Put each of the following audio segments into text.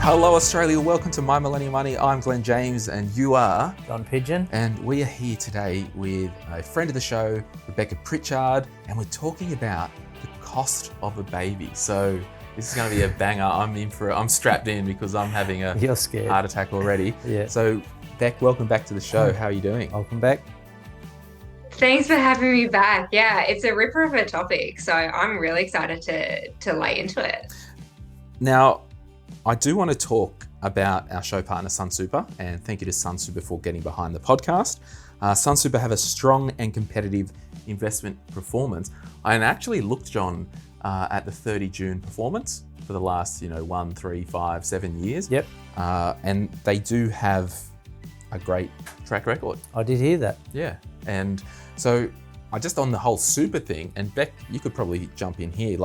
Hello Australia, welcome to My Millennial Money. I'm Glen James and you are? John Pidgeon. And we are here today with a friend of the show, Rebecca Pritchard, and we're talking about the cost of a baby. So this is going to be a banger. I'm strapped in because I'm having a You're scared. heart attack already. Yeah. So Beck, welcome back to the show. How are you doing? Welcome back. Thanks for having me back. Yeah, it's a ripper of a topic, so I'm really excited to lay into it. Now, I do want to talk about our show partner, Sunsuper, and thank you to Sunsuper for getting behind the podcast. Sunsuper have a strong and competitive investment performance. I actually looked, John, at the 30 June performance for the last, 1, 3, 5, 7 years. Yep. And they do have a great track record. I did hear that. Yeah. And so I just on the whole super thing, and Beck, you could probably jump in here,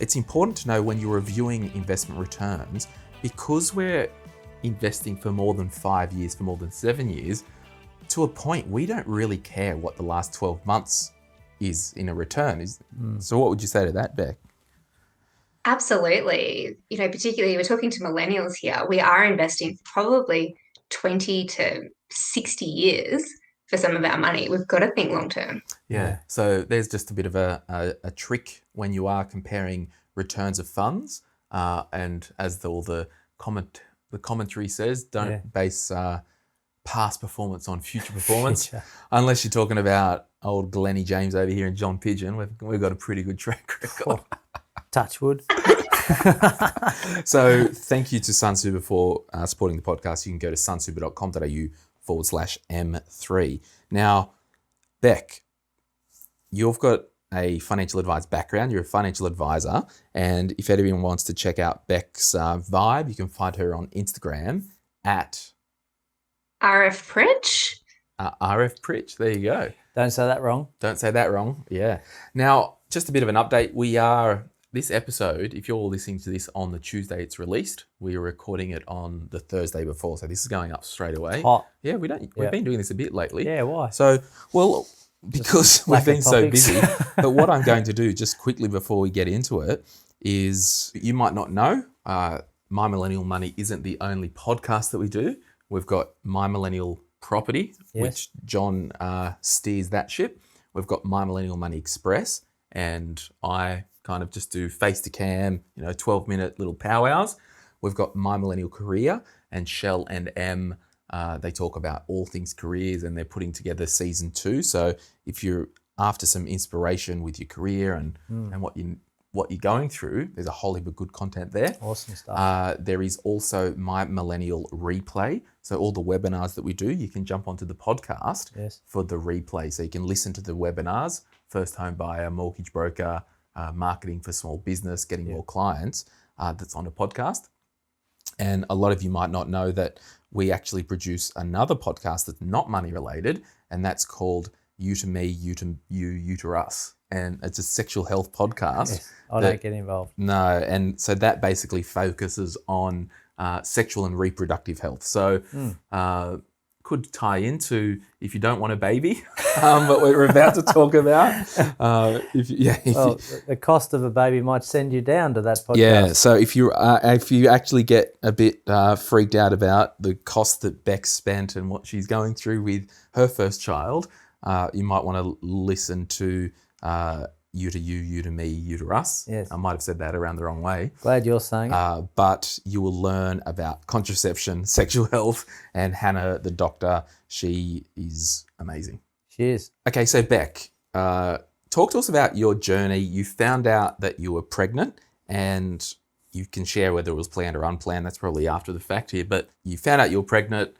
it's important to know when you're reviewing investment returns, because we're investing for more than 5 years, for more than 7 years, to a point, we don't really care what the last 12 months is in a return. So what would you say to that, Beck? Absolutely. Particularly we're talking to millennials here. We are investing for probably 20 to 60 years for some of our money. We've got to think long term. Yeah. So there's just a bit of a trick when you are comparing returns of funds, and as all the commentary says, don't base past performance on future performance, unless you're talking about old Glen James over here and John Pidgeon. We've got a pretty good track record. Touch wood. So thank you to Sunsuper for supporting the podcast. You can go to sunsuper.com.au/M3. Now, Beck, you've got a financial advice background. You're a financial advisor. And if anyone wants to check out Beck's vibe, you can find her on Instagram at RF Pritch. RF Pritch. There you go. Don't say that wrong. Don't say that wrong. Yeah. Now, just a bit of an update. This episode, if you're listening to this on the Tuesday it's released, we are recording it on the Thursday before. So this is going up straight away. Hot. Yeah, we've been doing this a bit lately. Yeah, why? So, because we've been so busy. But what I'm going to do just quickly before we get into it is, you might not know, My Millennial Money isn't the only podcast that we do. We've got My Millennial Property, which John steers that ship. We've got My Millennial Money Express, and I kind of just do face to cam, 12-minute little powwows. We've got My Millennial Career, and Shell and M, they talk about all things careers, and they're putting together season 2. So if you're after some inspiration with your career and what you're going through, there's a whole heap of good content there. Awesome stuff. There is also My Millennial Replay. So all the webinars that we do, you can jump onto the podcast for the replay. So you can listen to the webinars, first home buyer, mortgage broker, marketing for small business, getting more clients, that's on a podcast. And a lot of you might not know that we actually produce another podcast that's not money related, and that's called You to Me, You to You, You to Us. And it's a sexual health podcast. Yes, I don't get involved. No, and so that basically focuses on sexual and reproductive health. So could tie into if you don't want a baby, but we're about to talk about. The cost of a baby might send you down to that podcast. Yeah, so if you actually get a bit freaked out about the cost that Beck spent and what she's going through with her first child, you might want to listen to You to You, You to Me, You to Us. Yes. I might have said that around the wrong way. Glad you're saying it. But you will learn about contraception, sexual health, and Hannah, the doctor. She is amazing. She is. Okay, so Beck, talk to us about your journey. You found out that you were pregnant, and you can share whether it was planned or unplanned. That's probably after the fact here, but you found out you were pregnant.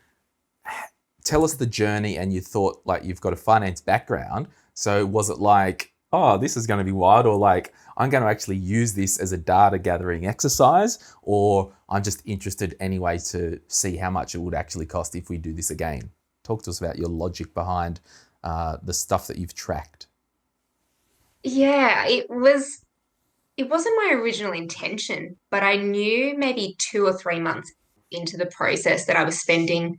Tell us the journey, and you thought, you've got a finance background. So was it oh, this is going to be wild, or I'm going to actually use this as a data gathering exercise, or I'm just interested anyway to see how much it would actually cost if we do this again? Talk to us about your logic behind the stuff that you've tracked. Yeah, it wasn't my original intention, but I knew maybe 2 or 3 months into the process that I was spending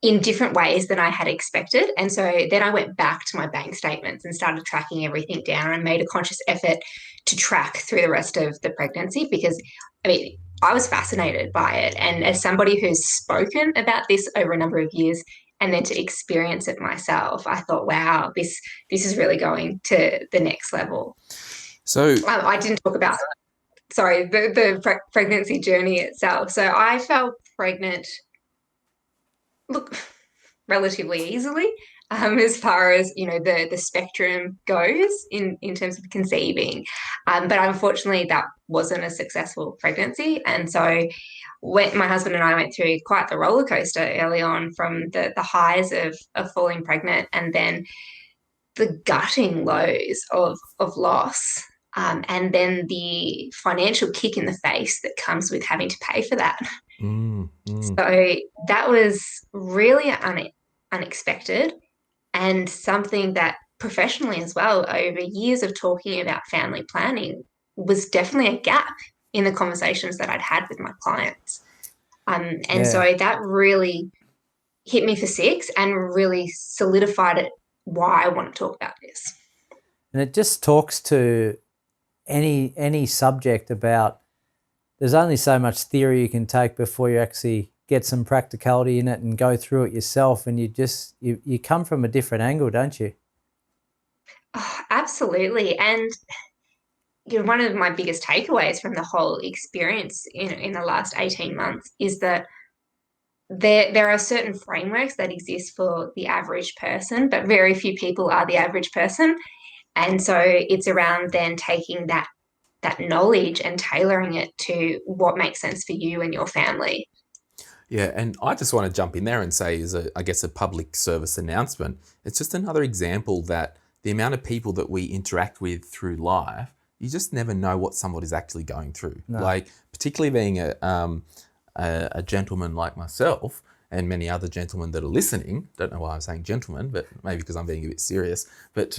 in different ways than I had expected. And so then I went back to my bank statements and started tracking everything down and made a conscious effort to track through the rest of the pregnancy, because I was fascinated by it. And as somebody who's spoken about this over a number of years and then to experience it myself, I thought, wow, this is really going to the next level. So I didn't talk about, sorry, the pregnancy journey itself. So I fell pregnant, look, relatively easily, as far as, you know, the spectrum goes in terms of conceiving. But unfortunately, that wasn't a successful pregnancy. And so when my husband and I went through quite the roller coaster early on, from the highs of falling pregnant and then the gutting lows of loss. And then the financial kick in the face that comes with having to pay for that. So that was really unexpected, and something that professionally as well, over years of talking about family planning, was definitely a gap in the conversations that I'd had with my clients. So that really hit me for six and really solidified it, why I want to talk about this. And it just talks to any subject about, there's only so much theory you can take before you actually get some practicality in it and go through it yourself, and you come from a different angle, don't you? Oh, absolutely. And you know, one of my biggest takeaways from the whole experience in the last 18 months is that there are certain frameworks that exist for the average person, but very few people are the average person. And so it's around then taking that knowledge and tailoring it to what makes sense for you and your family. Yeah, and I just want to jump in there and say, as I guess a public service announcement, it's just another example that the amount of people that we interact with through life, you just never know what somebody's actually going through. No. Like, particularly being a gentleman like myself and many other gentlemen that are listening, don't know why I'm saying gentlemen, but maybe because I'm being a bit serious, but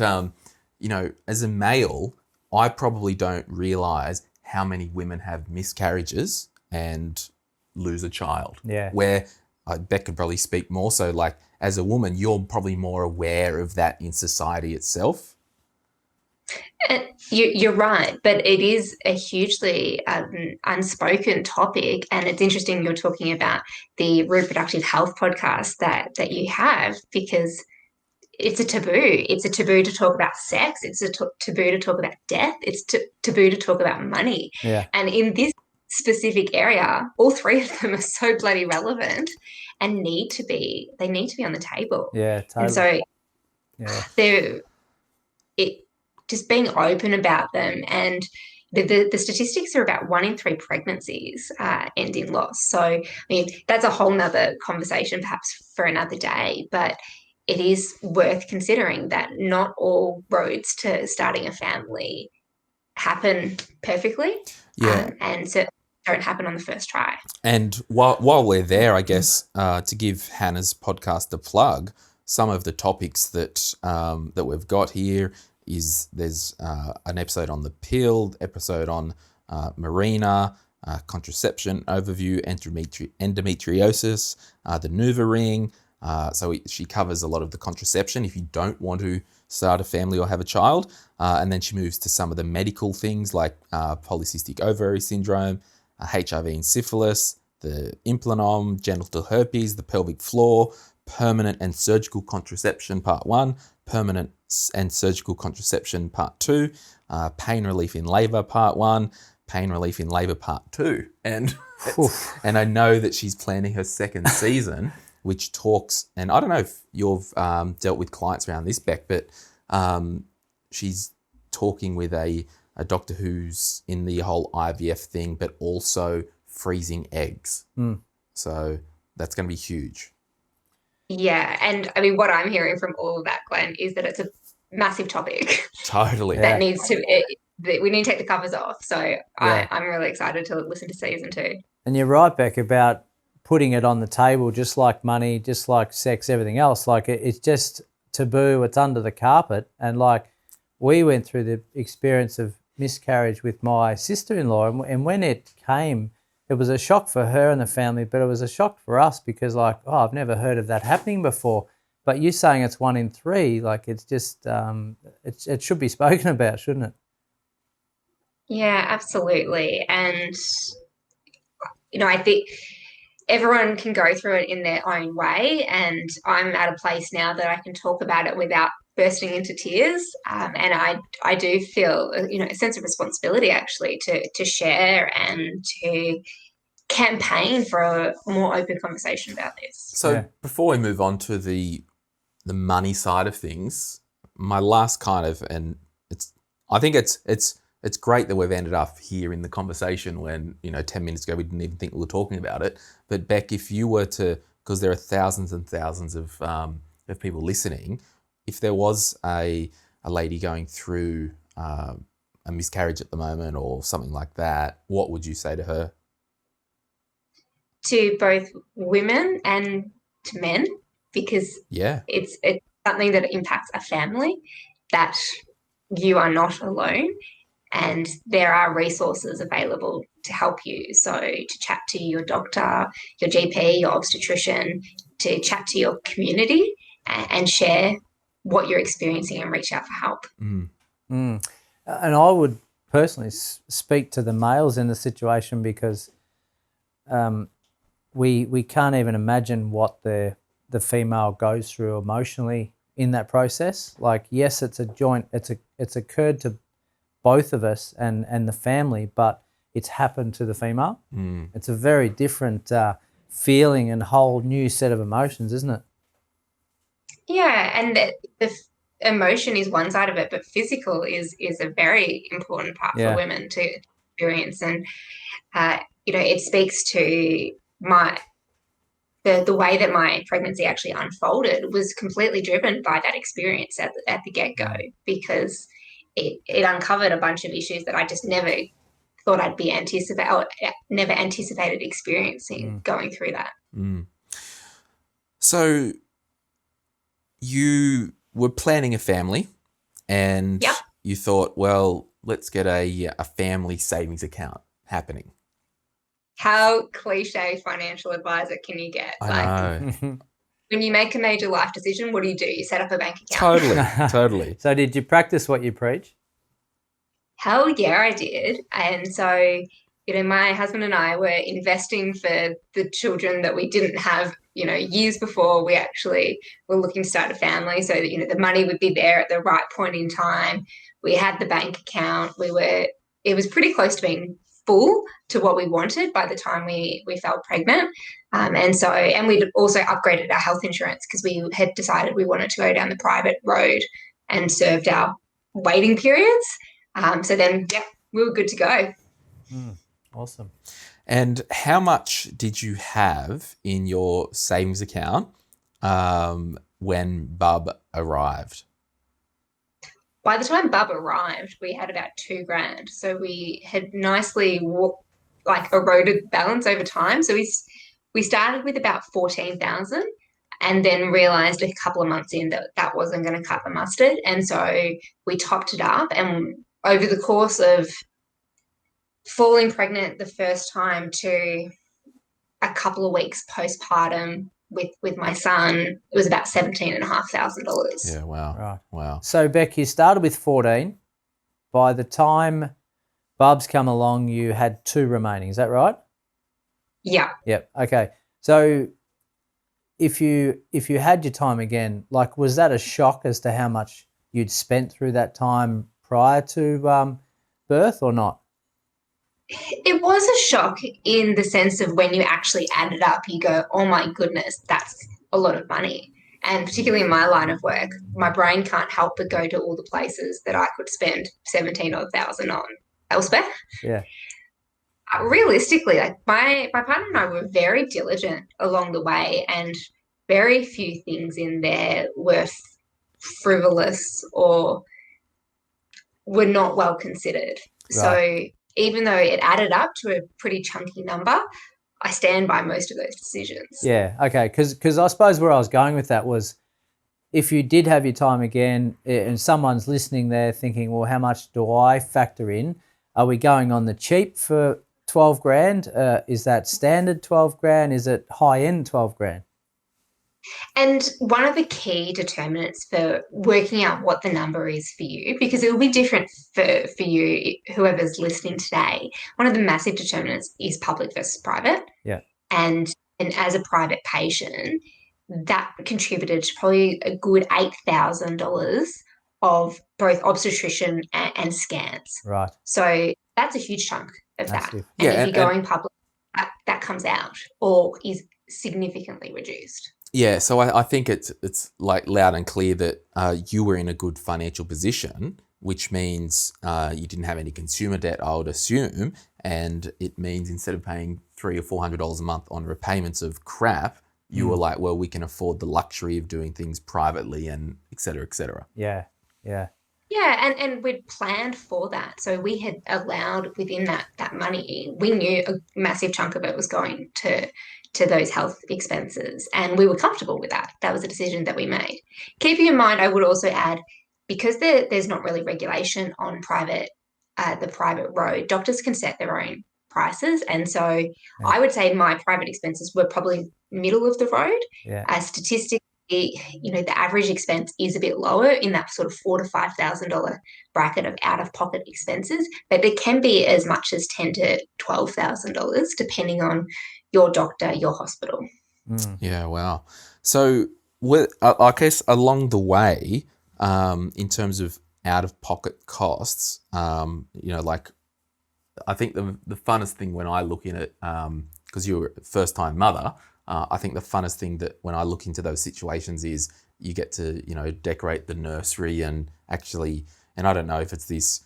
you know, as a male, I probably don't realise how many women have miscarriages and lose a child. Yeah. Where Beck could probably speak more so, like, as a woman, you're probably more aware of that in society itself. You're right, but it is a hugely unspoken topic, and it's interesting you're talking about the reproductive health podcast that you have, because it's a taboo. It's a taboo to talk about sex. It's a taboo to talk about death. It's taboo to talk about money. Yeah. And in this specific area, all three of them are so bloody relevant and need to be on the table. Yeah, totally. And so just being open about them, and the statistics are about 1 in 3 pregnancies end in loss. So, I mean, that's a whole nother conversation perhaps for another day, but it is worth considering that not all roads to starting a family happen perfectly. Yeah. And so don't happen on the first try. And while we're there, I guess, to give Hannah's podcast a plug, some of the topics that we've got here is there's an episode on the pill, episode on Marina, contraception overview, endometriosis, the Nuva ring. So she covers a lot of the contraception if you don't want to start a family or have a child. And then she moves to some of the medical things like polycystic ovary syndrome, HIV and syphilis, the implanon, genital herpes, the pelvic floor, permanent and surgical contraception part 1, permanent and surgical contraception part 2, pain relief in labour part 1, pain relief in labour part 2. And I know that she's planning her second season, which talks, and I don't know if you've dealt with clients around this, Beck, but she's talking with a doctor who's in the whole IVF thing, but also freezing eggs. So that's going to be huge. Yeah, and I mean, what I'm hearing from all of that, Glenn, is that it's a massive topic. Totally. That needs to, we need to take the covers off. So I'm really excited to listen to season 2. And you're right, Beck, about putting it on the table, just like money, just like sex, everything else. Like, it's just taboo. It's under the carpet. And like, we went through the experience of miscarriage with my sister-in-law, and when it came, it was a shock for her and the family, but it was a shock for us because, like, I've never heard of that happening before. But you saying it's 1 in 3, like, it's just it should be spoken about, shouldn't it? Yeah, absolutely. And I think everyone can go through it in their own way, and I'm at a place now that I can talk about it without bursting into tears. And I do feel, a sense of responsibility actually to share and to campaign for a more open conversation about this. So before we move on to the money side of things, my last kind of, and I think it's great that we've ended up here in the conversation when, 10 minutes ago we didn't even think we were talking about it. But Beck, if you were to, because there are thousands and thousands of people listening, if there was a lady going through a miscarriage at the moment or something like that, what would you say to her? To both women and to men, because it's something that impacts a family, that you are not alone and there are resources available to help you. So to chat to your doctor, your GP, your obstetrician, to chat to your community and share what you're experiencing and reach out for help. And I would personally speak to the males in the situation, because we can't even imagine what the female goes through emotionally in that process. Like, yes, it's occurred to both of us and the family, but it's happened to the female. It's a very different feeling and whole new set of emotions, isn't it? Yeah, and the emotion is one side of it, but physical is a very important part for women to experience. And it speaks to the way that my pregnancy actually unfolded was completely driven by that experience at the get-go, because it uncovered a bunch of issues that I just never thought I'd be never anticipated experiencing going through that. So you were planning a family and you thought, well, let's get a family savings account happening. How cliche financial advisor can you get? I know. When you make a major life decision, what do? You set up a bank account. Totally. So did you practice what you preach? Hell yeah, I did. And so, my husband and I were investing for the children that we didn't have, years before we actually were looking to start a family. So that, the money would be there at the right point in time. We had the bank account. It was pretty close to being full to what we wanted by the time we fell pregnant. And we'd also upgraded our health insurance because we had decided we wanted to go down the private road and served our waiting periods. So then, we were good to go. Awesome. And how much did you have in your savings account when Bub arrived? By the time Bub arrived, we had about $2,000. So we had nicely eroded balance over time. So we started with about 14,000 and then realized a couple of months in that wasn't going to cut the mustard. And so we topped it up, and over the course of falling pregnant the first time to a couple of weeks postpartum with my son, it was about $17,500. Yeah, wow. Right. Wow. So, Beck, you started with 14. By the time Bub's come along, you had 2 remaining. Is that right? Yeah. Yep. Okay. So if you had your time again, was that a shock as to how much you'd spent through that time prior to birth or not? It was a shock in the sense of when you actually add it up, you go, oh my goodness, that's a lot of money. And particularly in my line of work, my brain can't help but go to all the places that I could spend 17,000 on elsewhere. Yeah. Realistically, my partner and I were very diligent along the way, and very few things in there were frivolous or were not well considered. Right. So even though it added up to a pretty chunky number, I stand by most of those decisions. Yeah, okay, because I suppose where I was going with that was, if you did have your time again and someone's listening there thinking, well, how much do I factor in? Are we going on the cheap for 12 grand? Is that standard 12 grand? Is it high end 12 grand? And one of the key determinants for working out what the number is for you, because it will be different for you, whoever's listening today, one of the massive determinants is public versus private. Yeah. And as a private patient, that contributed to probably a good $8,000 of both obstetrician and scans. Right. So that's a huge chunk of Massive. that. And if you're going public, that comes out or is significantly reduced. Yeah, so I think it's like loud and clear that you were in a good financial position, which means you didn't have any consumer debt, I would assume, and it means instead of paying $300 or $400 a month on repayments of crap, you were like, well, we can afford the luxury of doing things privately and et cetera, et cetera. Yeah. Yeah, and we'd planned for that. So we had allowed within that money, we knew a massive chunk of it was going to those health expenses, and we were comfortable with that. That was a decision that we made. Keeping in mind, I would also add, because there's not really regulation on the private road, doctors can set their own prices. And so I would say my private expenses were probably middle of the road. Yeah. Statistically, the average expense is a bit lower in that sort of $4,000 to $5,000 bracket of out-of-pocket expenses, but it can be as much as $10,000 to $12,000 depending on your doctor, your hospital. Yeah, wow. So I guess along the way, in terms of out-of-pocket costs, like I think the funnest thing when I look in it, because you're a first-time mother, I think the funnest thing that when I look into those situations is you get to, decorate the nursery and actually, and I don't know if it's this,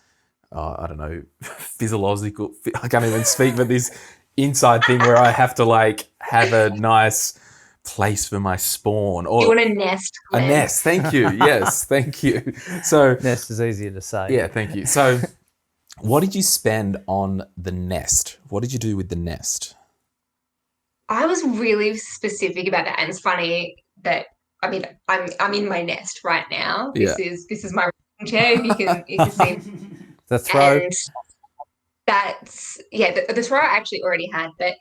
physiological, I can't even speak, but this inside thing where I have to like have a nice place for my spawn. Or you want a nest. Glen. A nest, thank you. Yes, thank you. So nest is easier to say. Yeah, thank you. So what did you spend on the nest? What did you do with the nest? I was really specific about that, and it's funny that I'm in my nest right now. This is my chair. If you can see the throw. And that's the throw I actually already had, but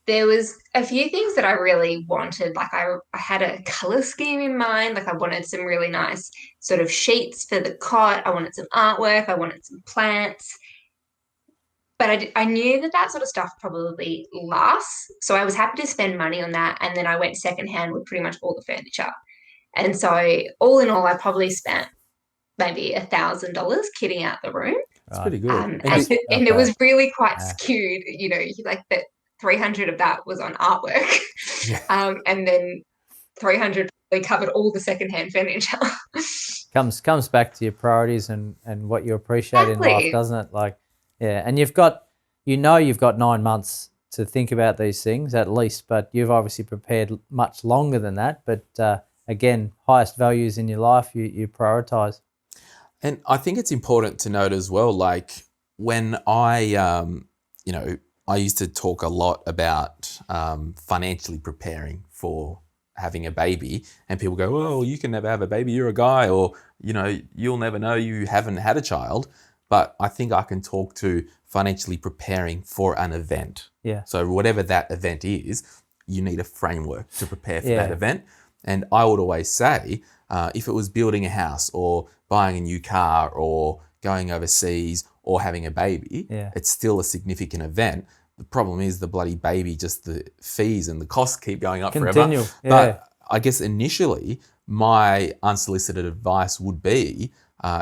there was a few things that I really wanted. Like I had a color scheme in mind. Like I wanted some really nice sort of sheets for the cot. I wanted some artwork. I wanted some plants. But I knew that sort of stuff probably lasts. So I was happy to spend money on that. And then I went secondhand with pretty much all the furniture. And so all in all, I probably spent maybe $1,000 kitting out the room. That's pretty good. And it was really quite skewed, like that 300 of that was on artwork. And then 300 probably covered all the secondhand furniture. Comes back to your priorities and what you appreciate in life, doesn't it? Like, yeah, and you've got 9 months to think about these things at least, but you've obviously prepared much longer than that. But again, highest values in your life, you prioritize. And I think it's important to note as well, like when I used to talk a lot about financially preparing for having a baby, and people go, well, you can never have a baby, you're a guy, or, you'll never know, you haven't had a child. But I think I can talk to financially preparing for an event. Yeah. So whatever that event is, you need a framework to prepare for that event. And I would always say, if it was building a house or buying a new car or going overseas or having a baby, it's still a significant event. The problem is the bloody baby, just the fees and the costs keep going up forever. Yeah. But I guess initially my unsolicited advice would be,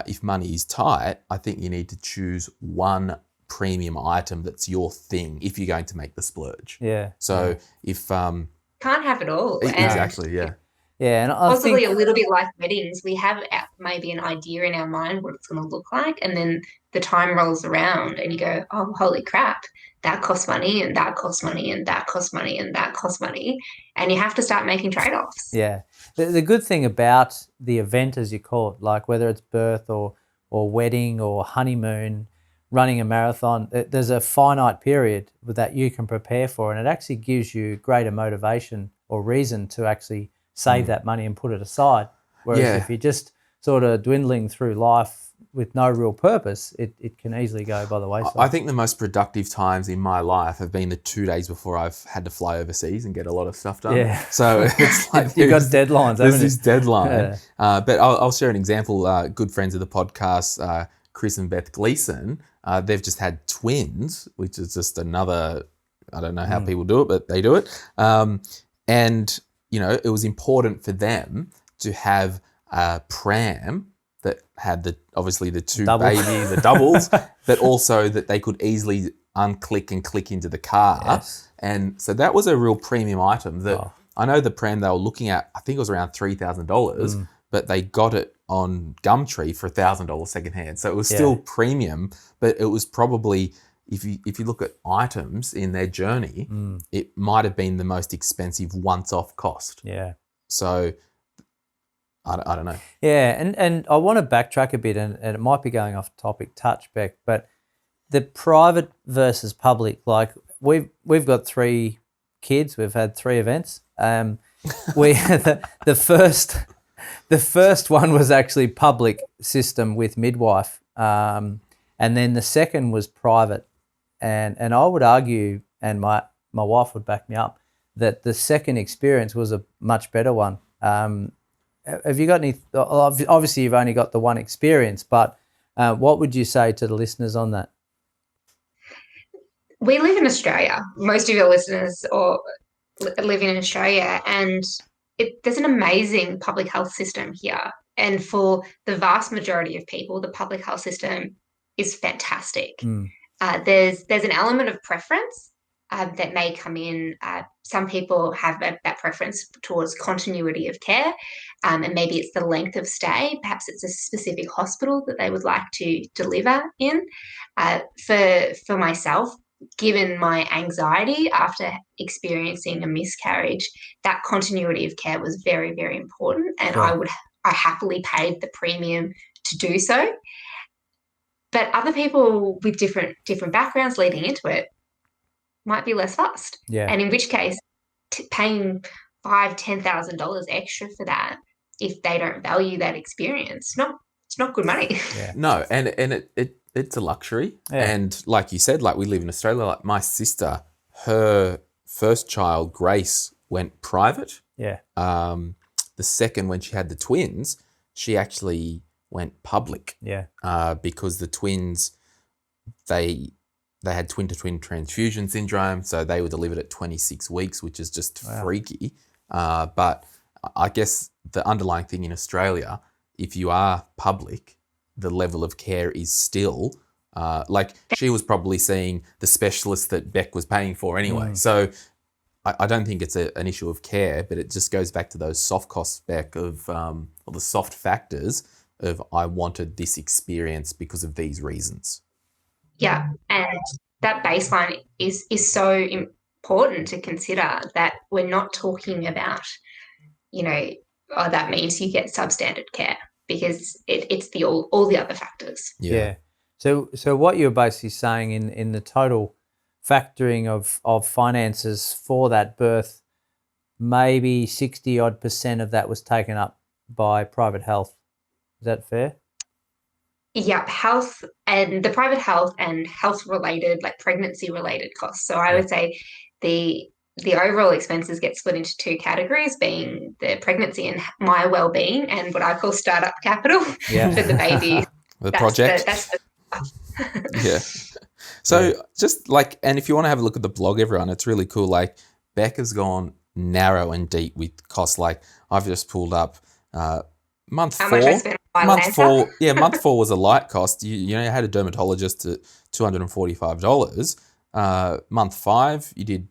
if money is tight, I think you need to choose one premium item that's your thing if you're going to make the splurge. Yeah. So if can't have it all. Exactly. Yeah. Yeah, and possibly a little bit like weddings, we have maybe an idea in our mind what it's going to look like, and then the time rolls around and you go, oh, holy crap, that costs money and that costs money and that costs money and that costs money, and you have to start making trade-offs. Yeah. The good thing about the event, as you call it, like whether it's birth or wedding or honeymoon, running a marathon, there's a finite period that you can prepare for, and it actually gives you greater motivation or reason to actually save that money and put it aside. Whereas if you're just sort of dwindling through life with no real purpose, it can easily go by the wayside. I think the most productive times in my life have been the 2 days before I've had to fly overseas and get a lot of stuff done. Yeah. So it's like You've got deadlines, there's haven't this you? deadline. Yeah. But I'll share an example. Good friends of the podcast, Chris and Beth Gleason, they've just had twins, which is just another, I don't know how people do it, but they do it. And, you know, it was important for them to have a pram that had obviously the two babies, the doubles, but also that they could easily unclick and click into the car. Yes. And so that was a real premium item that I know the pram they were looking at, I think it was around $3,000, but they got it on Gumtree for $1,000 secondhand. So it was still premium, but it was probably, if you look at items in their journey, it might have been the most expensive once-off cost. Yeah. So I don't know. Yeah, and I want to backtrack a bit, and it might be going off topic touch, Beck, but the private versus public, like we've got 3 kids, we've had 3 events. We the first one was actually public system with midwife, and then the second was private, and I would argue, and my wife would back me up, that the second experience was a much better one. Have you got any? Obviously, you've only got the one experience, but what would you say to the listeners on that? We live in Australia. Most of your listeners live in Australia, and there's an amazing public health system here. And for the vast majority of people, the public health system is fantastic. There's an element of preference that may come in. Some people have that preference towards continuity of care, and maybe it's the length of stay. Perhaps it's a specific hospital that they would like to deliver in. For myself, given my anxiety after experiencing a miscarriage, that continuity of care was very, very important, and I happily paid the premium to do so. But other people with different backgrounds leading into it might be less fussed. Yeah. And in which case, paying $5,000-$10,000 extra for that, if they don't value that experience, it's not good money. Yeah. No, and it's a luxury. Yeah. And like you said, like we live in Australia, like my sister, her first child, Grace, went private. Yeah. The second, when she had the twins, she actually went public. Yeah. Because the twins, they had twin-to-twin transfusion syndrome, so they were delivered at 26 weeks, which is just freaky. But I guess the underlying thing in Australia, if you are public, the level of care is still, like she was probably seeing the specialist that Beck was paying for anyway. So I don't think it's an issue of care, but it just goes back to those soft costs, Beck, of or the soft factors of I wanted this experience because of these reasons. Yeah, and that baseline is so important to consider, that we're not talking about, that means you get substandard care, because it's all the other factors. Yeah. So what you're basically saying in the total factoring of finances for that birth, maybe 60% of that was taken up by private health. Is that fair? Yeah, health and the private health and health-related, like pregnancy-related costs. So I would say the overall expenses get split into 2 categories, being the pregnancy and my well-being, and what I call startup capital for the baby. Project. Yeah. So just like, and if you want to have a look at the blog, everyone, it's really cool. Like Becca's gone narrow and deep with costs. Like I've just pulled up month How 4. much I spent on Month 4, month 4 was a light cost. You had a dermatologist at $245. Month 5, you did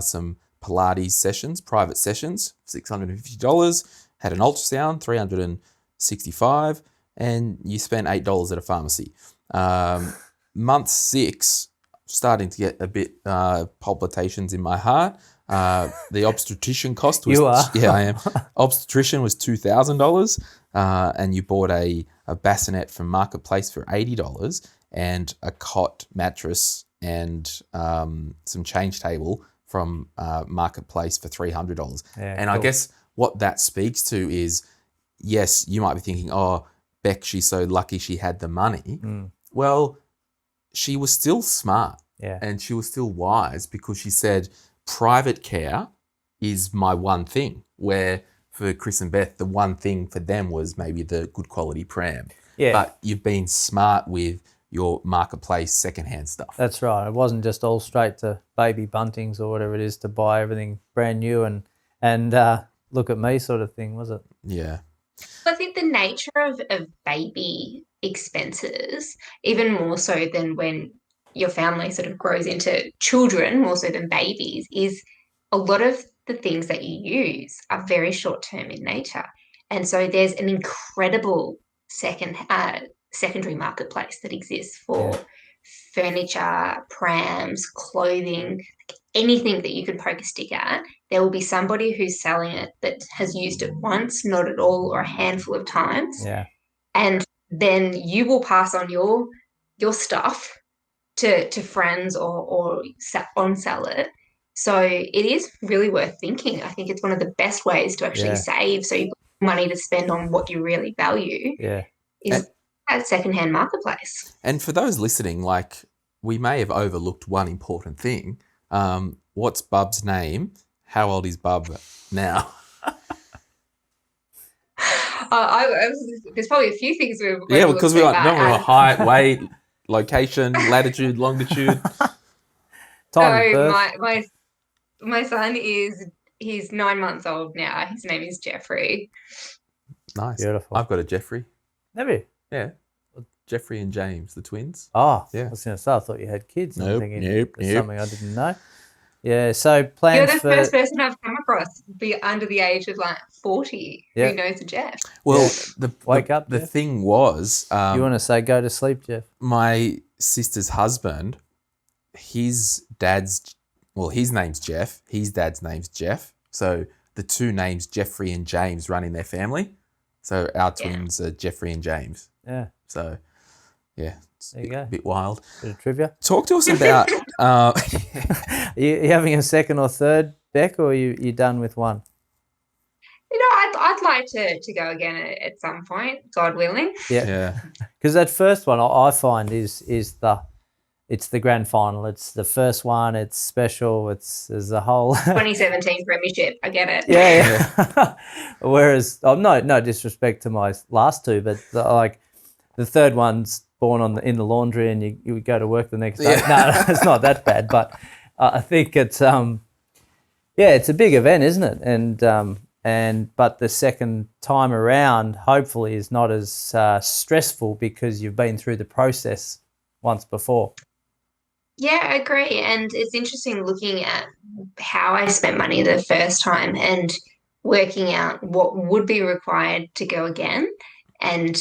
some Pilates sessions, private sessions, $650. Had an ultrasound, $365, and you spent $8 at a pharmacy. Month 6, starting to get a bit palpitations in my heart. The obstetrician cost was... You are? Yeah, I am. Obstetrician was $2,000, and you bought a bassinet from Marketplace for $80 and a cot, mattress, and some change table from Marketplace for $300. Yeah, and cool. I guess what that speaks to is, yes, you might be thinking, oh, Beck, she's so lucky she had the money. Well, she was still smart and she was still wise because she said private care is my one thing, where for Chris and Beth, the one thing for them was maybe the good quality pram. Yeah. But you've been smart with your marketplace secondhand stuff. That's right. It wasn't just all straight to baby buntings or whatever it is to buy everything brand new and look at me sort of thing, was it? Yeah. I think the nature of baby expenses, even more so than when your family sort of grows into children, more so than babies, is a lot of the things that you use are very short term in nature. And so there's an incredible secondary marketplace that exists for furniture, prams, clothing, anything that you could poke a stick at. There will be somebody who's selling it that has used it once, not at all, or a handful of times. Yeah. And then you will pass on your stuff to friends or on sell it. So it is really worth thinking. I think it's one of the best ways to actually save, so you've got money to spend on what you really value. Yeah. Is at secondhand marketplace. And for those listening, like, we may have overlooked one important thing. What's Bub's name? How old is Bub now? There's probably a few things we've because we want height, weight, location, latitude, longitude. Time so of birth. my son he's 9 months old now. His name is Jeffrey. Nice. Beautiful. I've got a Jeffrey. Have you? Yeah. Jeffrey and James, the twins. Oh, yeah. I was going to say, I thought you had kids. Nope, I'm thinking nope. something I didn't know. Yeah, so plans You're the for... first person I've come across under the age of 40 who knows a Jeff. Well, Wake up, the Jeff. thing was... you want to say go to sleep, Jeff? My sister's husband, his name's Jeff. His dad's name's Jeff. So the two names Jeffrey and James run in their family. So our twins are Jeffrey and James. Yeah. So, yeah, it's there you go. A bit wild. Bit of trivia. Talk to us about... Are you having a second or third, Beck, or are you done with one? I'd like to go again at some point, God willing. Yeah. Because that first one I find is the grand final. It's the first one. It's special. There's a whole 2017 premiership. I get it. Yeah. Whereas, no disrespect to my last two, but the third one's born in the laundry, and you would go to work the next day. No, it's not that bad, but I think it's it's a big event, isn't it? But the second time around, hopefully, is not as stressful because you've been through the process once before. Yeah, I agree. And it's interesting looking at how I spent money the first time and working out what would be required to go again. And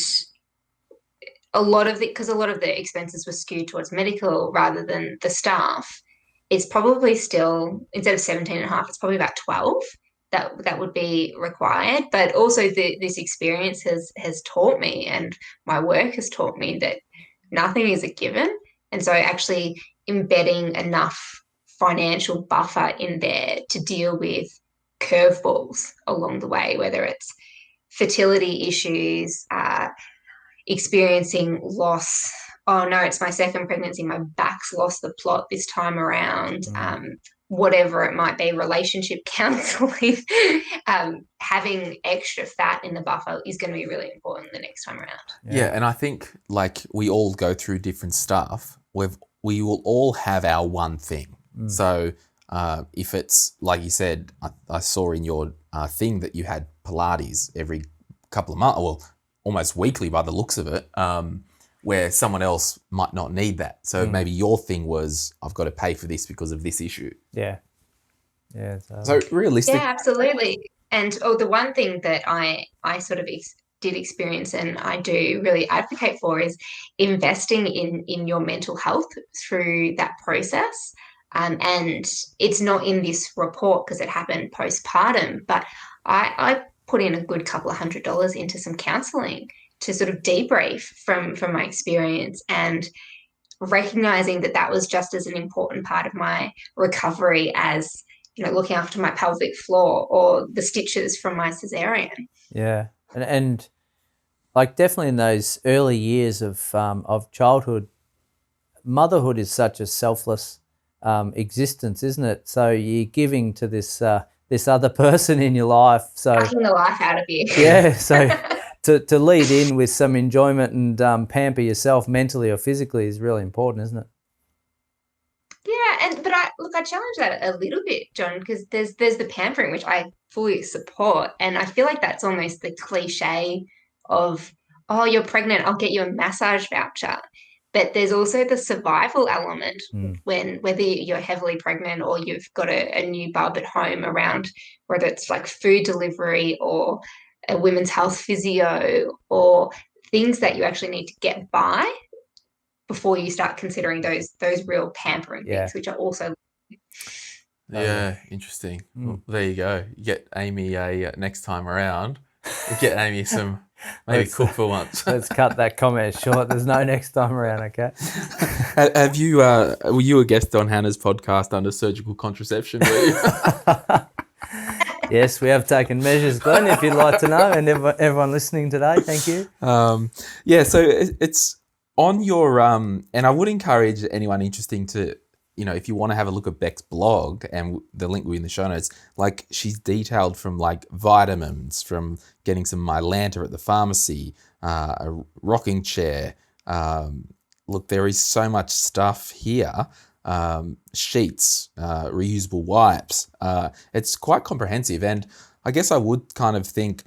a lot of the expenses were skewed towards medical rather than the staff. It's probably still, instead of 17.5, it's probably about 12 that would be required. But also this experience has taught me, and my work has taught me, that nothing is a given. And so actually embedding enough financial buffer in there to deal with curveballs along the way, whether it's fertility issues, experiencing loss. Oh no, it's my second pregnancy. My back's lost the plot this time around. Whatever it might be, relationship counseling, having extra fat in the buffer is going to be really important the next time around. Yeah, and I think we all go through different stuff. We will all have our one thing. So if it's, like you said, I saw in your thing that you had Pilates every couple of months, well, almost weekly by the looks of it, where someone else might not need that. So maybe your thing was, I've got to pay for this because of this issue. Yeah. Yeah. So realistic. Yeah, absolutely. And the one thing that I sort of did experience and I do really advocate for is investing in your mental health through that process. And it's not in this report because it happened postpartum, but I put in a good couple of $100 into some counselling to sort of debrief from my experience, and recognizing that was just as an important part of my recovery as, looking after my pelvic floor or the stitches from my cesarean. Yeah. And like definitely in those early years of childhood, motherhood is such a selfless existence, isn't it? So you're giving to this other person in your life. So Sucking the life out of you. yeah, so to lead in with some enjoyment and pamper yourself mentally or physically is really important, isn't it? Yeah, but I challenge that a little bit, John, because there's the pampering, which I fully support, and I feel like that's almost the cliche of, oh, you're pregnant, I'll get you a massage voucher. But there's also the survival element when whether you're heavily pregnant or you've got a new bub at home around, whether it's like food delivery or a women's health physio or things that you actually need to get by before you start considering those real pampering things, which are also. Yeah, interesting. Well, there you go. You get Amy next time around. You get Amy some maybe cook for once. Let's cut that comment short. There's no next time around, okay? Have you? Were you a guest on Hannah's podcast under surgical contraception? Were you? Yes, we have taken measures, Glenn, if you'd like to know, and everyone listening today, thank you. Yeah, so it's on your and I would encourage anyone interesting to, if you want to have a look at Beck's blog, and the link will be in the show notes, like she's detailed from like vitamins, from getting some Mylanta at the pharmacy, a rocking chair. Look, there is so much stuff here. Sheets, reusable wipes. It's quite comprehensive, and I guess I would kind of think,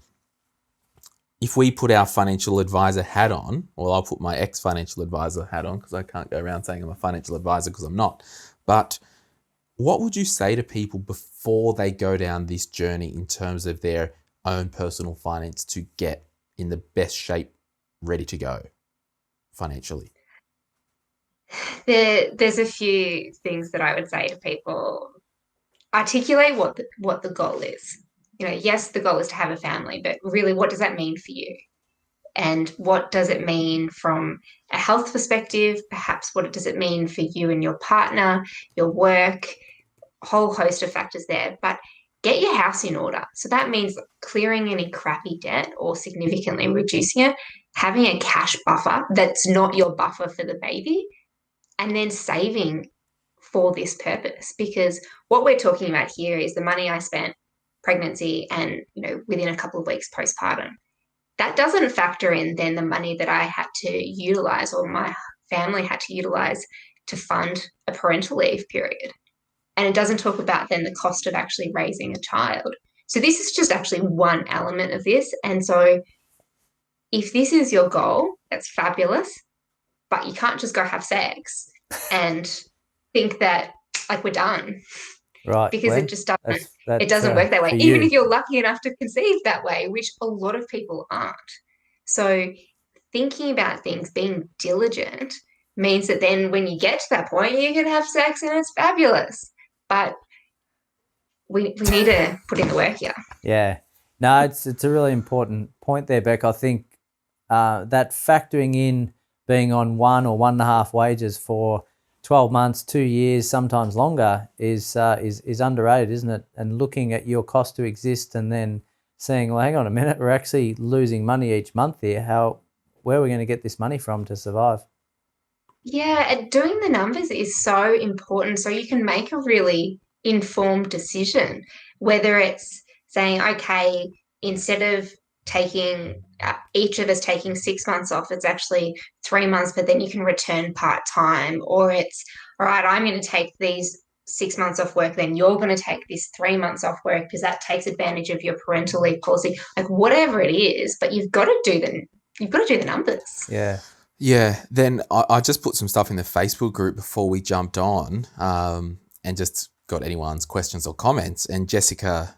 if we put our financial advisor hat on, well, I'll put my ex-financial advisor hat on because I can't go around saying I'm a financial advisor because I'm not. But what would you say to people before they go down this journey in terms of their own personal finance to get in the best shape, ready to go financially? There's a few things that I would say to people. Articulate what the goal is. Yes, the goal is to have a family, but really, what does that mean for you? And what does it mean from a health perspective? Perhaps what does it mean for you and your partner, your work, a whole host of factors there. But get your house in order. So that means clearing any crappy debt or significantly reducing it, having a cash buffer that's not your buffer for the baby, and then saving for this purpose. Because what we're talking about here is the money I spent pregnancy and within a couple of weeks postpartum. That doesn't factor in then the money that I had to utilize, or my family had to utilize, to fund a parental leave period. And it doesn't talk about then the cost of actually raising a child. So this is just actually one element of this. And so if this is your goal, that's fabulous, but you can't just go have sex and think that like we're done. Right. Because it just doesn't. It doesn't work that way. Even if you're lucky enough to conceive that way, which a lot of people aren't. So thinking about things, being diligent, means that then when you get to that point, you can have sex and it's fabulous. But we need to put in the work here. Yeah. No, it's a really important point there, Beck. I think that factoring in being on 1 or 1.5 wages for 12 months, 2 years, sometimes longer is underrated, isn't it? And looking at your cost to exist and then saying, well, hang on a minute, we're actually losing money each month here. Where are we going to get this money from to survive? Yeah, and doing the numbers is so important, so you can make a really informed decision, whether it's saying, okay, instead of taking each of us taking 6 months off, it's actually 3 months, but then you can return part-time, or it's, all right, I'm going to take these 6 months off work, then you're going to take this 3 months off work because that takes advantage of your parental leave policy, like whatever it is, but you've got to do the numbers. Yeah. Yeah, then I just put some stuff in the Facebook group before we jumped on, and just got anyone's questions or comments. And Jessica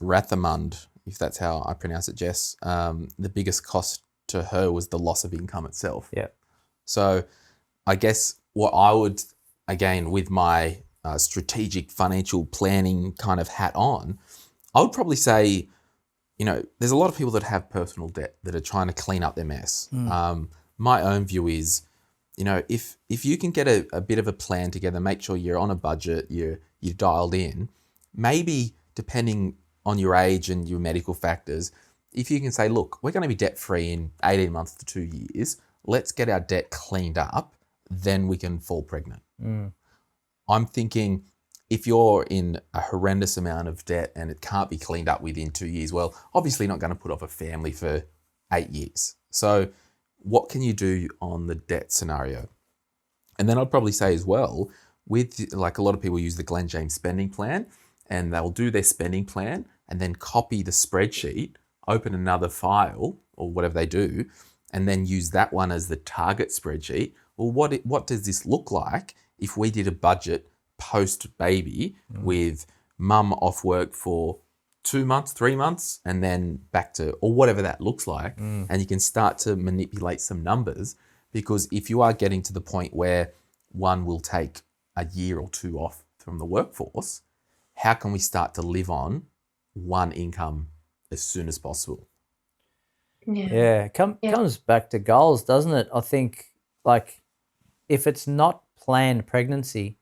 Rathamund, if that's how I pronounce it, Jess, the biggest cost to her was the loss of income itself. Yeah. So I guess what I would, again, with my strategic financial planning kind of hat on, I would probably say, there's a lot of people that have personal debt that are trying to clean up their mess. My own view is, if you can get a bit of a plan together, make sure you're on a budget, you're dialed in, maybe depending on your age and your medical factors, if you can say, look, we're going to be debt free in 18 months to 2 years, let's get our debt cleaned up, then we can fall pregnant. I'm thinking if you're in a horrendous amount of debt and it can't be cleaned up within 2 years, well, obviously not going to put off a family for 8 years. So what can you do on the debt scenario? And then I'd probably say as well, with like a lot of people use the Glen James spending plan, and they'll do their spending plan and then copy the spreadsheet, open another file or whatever they do, and then use that one as the target spreadsheet. Well, what does this look like if we did a budget post-baby with mum off work for 2 months, 3 months, and then back to, or whatever that looks like, and you can start to manipulate some numbers, because if you are getting to the point where one will take a year or two off from the workforce, how can we start to live on one income as soon as possible? Yeah, comes back to goals, doesn't it? I think, like, if it's not planned pregnancy,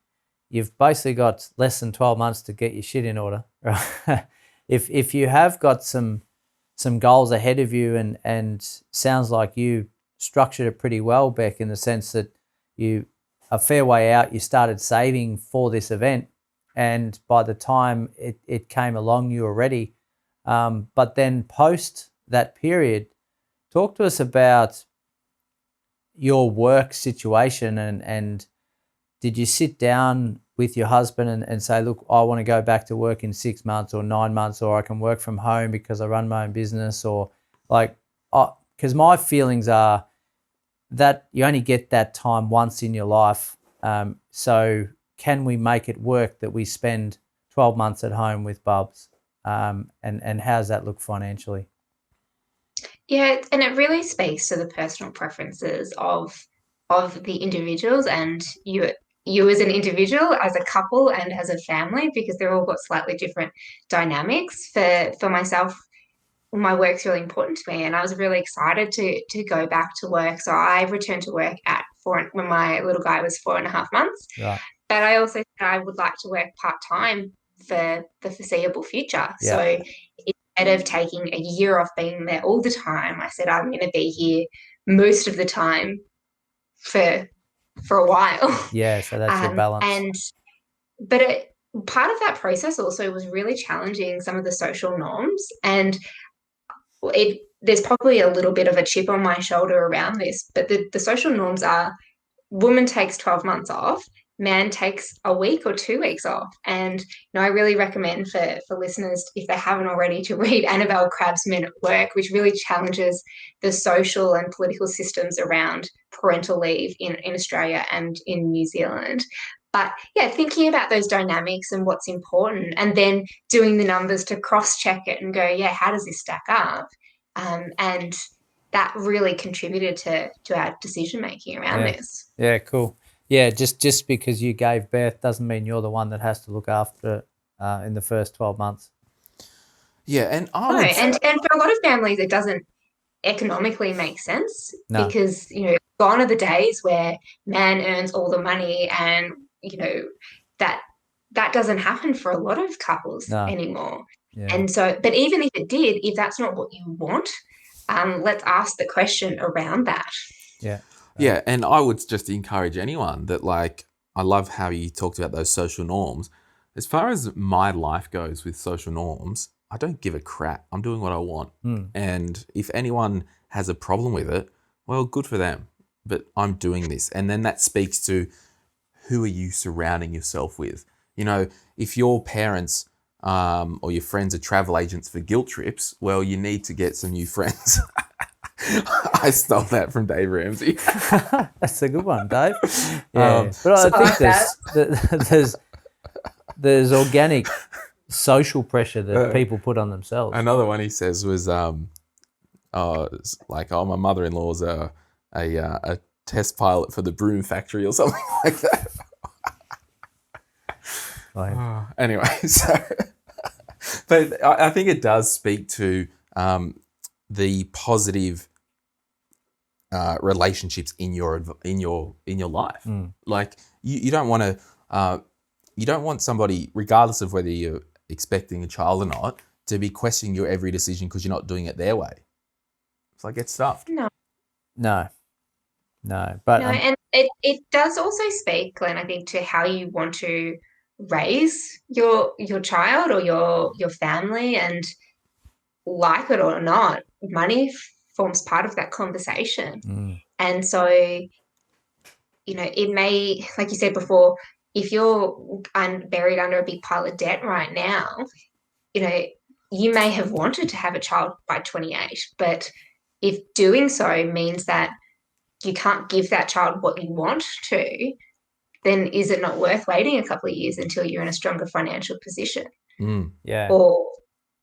you've basically got less than 12 months to get your shit in order. Right? If you have got some goals ahead of you, and sounds like you structured it pretty well, Beck, in the sense that you, a fair way out, you started saving for this event, and by the time it came along, you were ready. But then post that period, talk to us about your work situation, and did you sit down with your husband and say, look, I want to go back to work in 6 months or 9 months, or I can work from home because I run my own business, or like, because my feelings are that you only get that time once in your life. So can we make it work that we spend 12 months at home with Bubs? And how does that look financially? Yeah, and it really speaks to the personal preferences of the individuals, and you as an individual, as a couple, and as a family, because they've all got slightly different dynamics. For myself, my work's really important to me, and I was really excited to go back to work. So I returned to work at when my little guy was 4.5 months. Right. But I also said I would like to work part-time for the foreseeable future. Yeah. So instead of taking a year off being there all the time, I said I'm going to be here most of the time for a while. Yeah, so that's your balance. But part of that process also was really challenging some of the social norms, and there's probably a little bit of a chip on my shoulder around this, but the social norms are woman takes 12 months off, man takes a week or 2 weeks off. And I really recommend for listeners, if they haven't already, to read Annabelle Crabb's Men at Work, which really challenges the social and political systems around parental leave in Australia and in New Zealand. But yeah, thinking about those dynamics and what's important, and then doing the numbers to cross-check it and go, yeah, how does this stack up? And that really contributed to our decision-making around this. Yeah, cool. Yeah, just because you gave birth doesn't mean you're the one that has to look after it in the first 12 months. Yeah, and and for a lot of families, it doesn't economically make sense. No. Because, gone are the days where man earns all the money, and, that doesn't happen for a lot of couples anymore. Yeah. And so, but even if it did, if that's not what you want, let's ask the question around that. Yeah. Yeah, and I would just encourage anyone that, like, I love how you talked about those social norms. As far as my life goes with social norms, I don't give a crap. I'm doing what I want. And if anyone has a problem with it, well, good for them. But I'm doing this. And then that speaks to who are you surrounding yourself with? If your parents or your friends are travel agents for guilt trips, well, you need to get some new friends. I stole that from Dave Ramsey. That's a good one, Dave. Yeah, but I think there's organic social pressure that people put on themselves. Another one he says was my mother-in-law's a test pilot for the broom factory or something like that. Anyway, but I think it does speak to the positive relationships in your life. Like you don't want to you don't want somebody, regardless of whether you're expecting a child or not, to be questioning your every decision because you're not doing it their way. It's like, get stuffed. No. But No, and it does also speak, Glenn, I think, to how you want to raise your child or your family, and like it or not, money forms part of that conversation. And so, it may, like you said before, if you're buried under a big pile of debt right now, you may have wanted to have a child by 28, but if doing so means that you can't give that child what you want to, then is it not worth waiting a couple of years until you're in a stronger financial position? Yeah. Or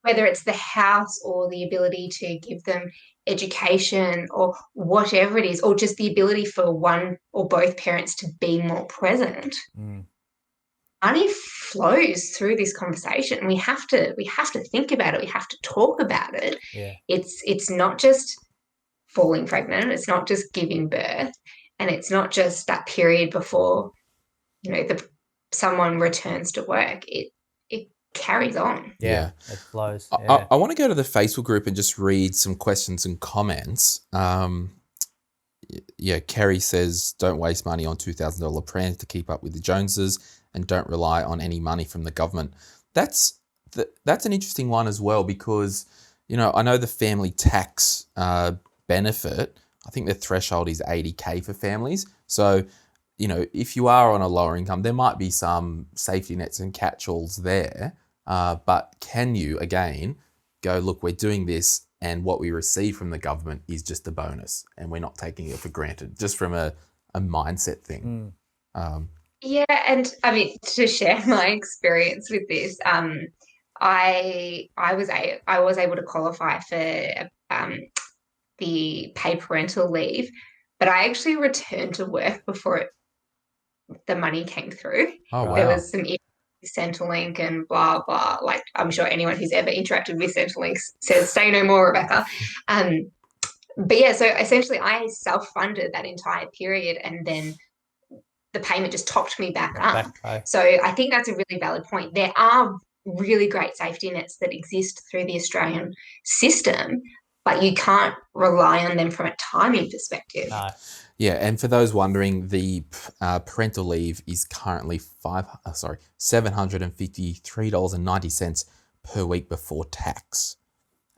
whether it's the house or the ability to give them education or whatever it is, or just the ability for one or both parents to be more present. Money flows through this conversation. We have to think about it. We have to talk about it. Yeah. It's not just falling pregnant. It's not just giving birth, and it's not just that period before, someone returns to work. It carries on. Yeah. It flows. Yeah. I want to go to the Facebook group and just read some questions and comments. Kerry says, don't waste money on $2,000 plans to keep up with the Joneses, and don't rely on any money from the government. That's an interesting one as well, because, I know the family tax benefit, I think the threshold is $80,000 for families. So, if you are on a lower income, there might be some safety nets and catch-alls there. But can you, again, go, look, we're doing this, and what we receive from the government is just a bonus, and we're not taking it for granted, just from a mindset thing. Yeah, and I mean, to share my experience with this, I was able to qualify for the paid parental leave, but I actually returned to work before the money came through. Oh, wow. There was some issues with Centrelink and blah blah. Like, I'm sure anyone who's ever interacted with Centrelink says, "Say no more, Rebecca." But yeah, so essentially, I self-funded that entire period, and then the payment just topped me back up. So I think that's a really valid point. There are really great safety nets that exist through the Australian system, but you can't rely on them from a timing perspective. No. Yeah, and for those wondering, the parental leave is currently $753.90 per week before tax,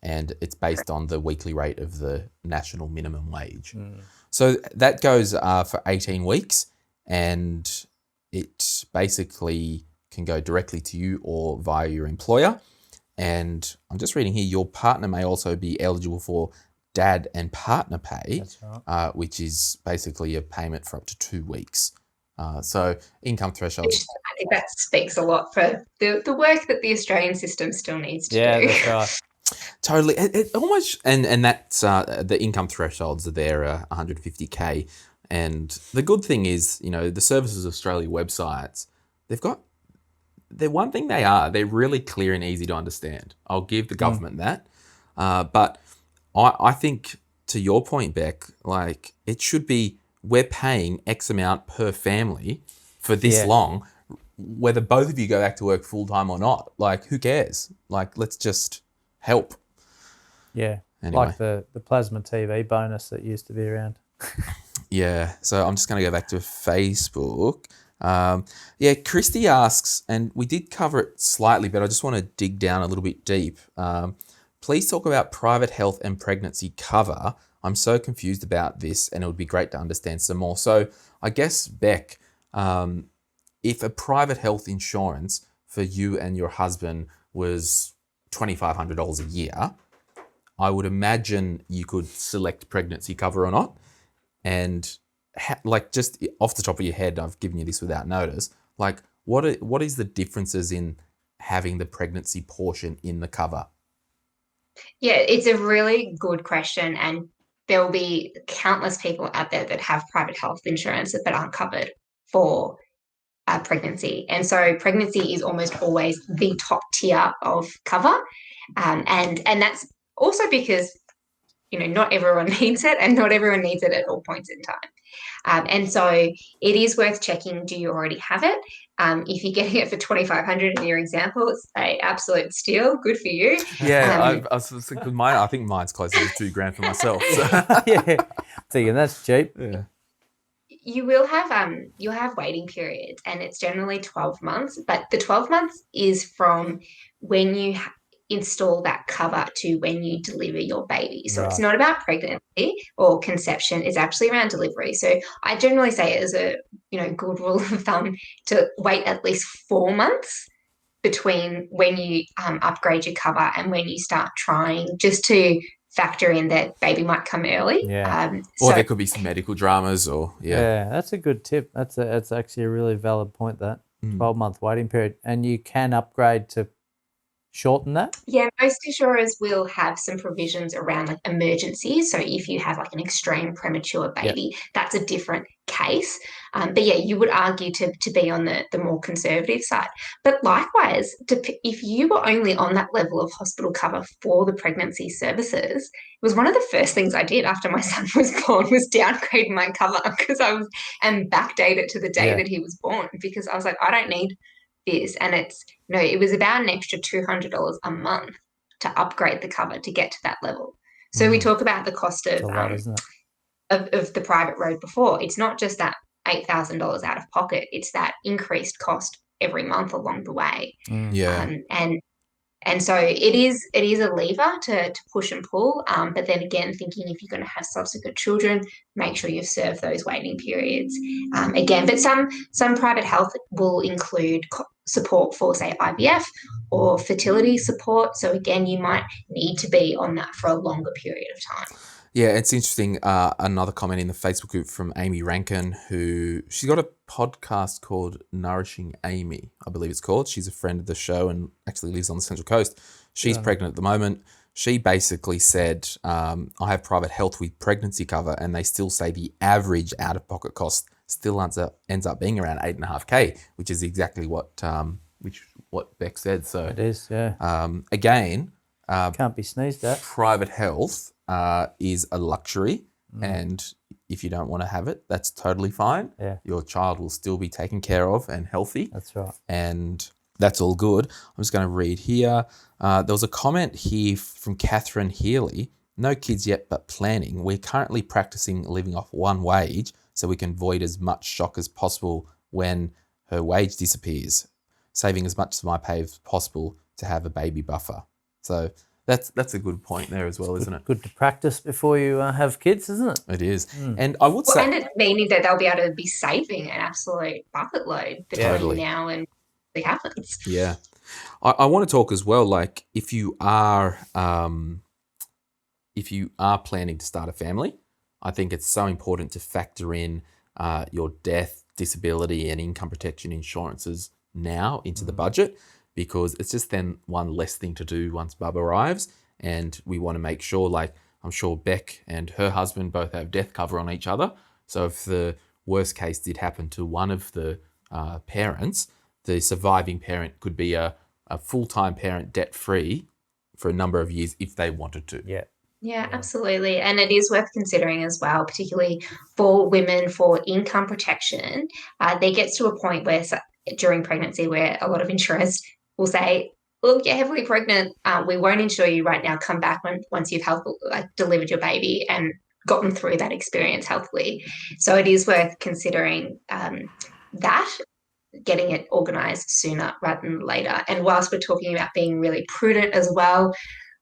and it's based on the weekly rate of the national minimum wage. So that goes for 18 weeks, and it basically can go directly to you or via your employer. And I'm just reading here, your partner may also be eligible for dad and partner pay. That's right. Which is basically a payment for up to 2 weeks. So income thresholds. I think that speaks a lot for the work that the Australian system still needs to do. Yeah, that's right. Totally. It almost, and that's the income thresholds are there, $150,000. And the good thing is, the Services Australia websites, they're one thing they're really clear and easy to understand. I'll give the government that. But I think, to your point, Beck, like, it should be, we're paying X amount per family for this long, whether both of you go back to work full time or not. Like, who cares? Like, let's just help. Yeah. Anyway. Like the plasma TV bonus that used to be around. Yeah. So I'm just going to go back to Facebook. Christy asks, and we did cover it slightly, but I just want to dig down a little bit deep. Please talk about private health and pregnancy cover. I'm so confused about this, and it would be great to understand some more. So I guess, Beck, if a private health insurance for you and your husband was $2,500 a year, I would imagine you could select pregnancy cover or not. And just off the top of your head, I've given you this without notice, like, what is the differences in having the pregnancy portion in the cover? Yeah, it's a really good question, and there will be countless people out there that have private health insurance but aren't covered for pregnancy. And so pregnancy is almost always the top tier of cover. And that's also because, not everyone needs it, and not everyone needs it at all points in time. And so it is worth checking, do you already have it? If you're getting it for $2,500 in your example, it's a absolute steal. Good for you. Yeah, I was thinking I think mine's closer to $2,000 for myself. So. Yeah, thinking that's cheap. Yeah. You will have you'll have waiting periods, and it's generally 12 months, but the 12 months is from when you install that cover to when you deliver your baby. So it's Right. not about pregnancy or conception, it's actually around delivery. So I generally say it as a good rule of thumb to wait at least 4 months between when you upgrade your cover and when you start trying, just to factor in that baby might come early. Yeah. Or So there could be some medical dramas or, Yeah, that's a good tip. That's actually a really valid point, that 12-month waiting period. And you can upgrade to shorten that? yeah, most insurers will have some provisions around like emergencies. So if you have like an extreme premature baby, that's a different case. But yeah, you would argue to be on the more conservative side. But likewise, if you were only on that level of hospital cover for the pregnancy services, it was one of the first things I did after my son was born was downgrade my cover because and backdate it to the day that he was born, because I was like, I don't need this. And it was about an extra $200 a month to upgrade the cover to get to that level. So we talk about the cost of It's a lot, isn't it? of the private road before. It's not just that $8,000 out of pocket, it's that increased cost every month along the way. yeah. And so it is a lever to push and pull. But then again, thinking if you're going to have subsequent children, make sure you've served those waiting periods. Again, but some private health will include support for, say, IVF or fertility support. So again, you might need to be on that for a longer period of time. Yeah, it's interesting. Another comment in the Facebook group from Amy Rankin, she's got a podcast called Nourishing Amy, I believe it's called. She's a friend of the show and actually lives on the Central Coast. She's pregnant at the moment. She basically said, I have private health with pregnancy cover, and they still say the average out-of-pocket cost still ends up being around $8,500, which is exactly what Beck said. So It is, yeah. again, Can't be sneezed at. private health is a luxury, and if you don't want to have it, that's totally fine. Yeah. Your child will still be taken care of and healthy. That's right. And that's all good. I'm just going to read here. There was a comment here from Catherine Healy. No kids yet, but planning. We're currently practicing living off one wage so we can avoid as much shock as possible when her wage disappears, saving as much of my pay as possible to have a baby buffer. So that's a good point there as well, isn't it? Good to practice before you have kids, isn't it? It is. And I would say... And it meaning that they'll be able to be saving an absolute bucket load between now and it happens. Yeah. I want to talk as well, like if you are planning to start a family, I think it's so important to factor in your death, disability and income protection insurances now into the budget, because it's just then one less thing to do once Bub arrives. And we want to make sure, like I'm sure Beck and her husband both have death cover on each other. So if the worst case did happen to one of the parents, the surviving parent could be a full-time parent debt-free for a number of years if they wanted to. Yeah. Yeah, absolutely. And it is worth considering as well, particularly for women for income protection. There gets to a point where during pregnancy where a lot of insurers will say, look, you're heavily pregnant. We won't insure you right now. Come back once you've delivered your baby and gotten through that experience healthily. So it is worth considering that, getting it organised sooner rather than later. And whilst we're talking about being really prudent as well,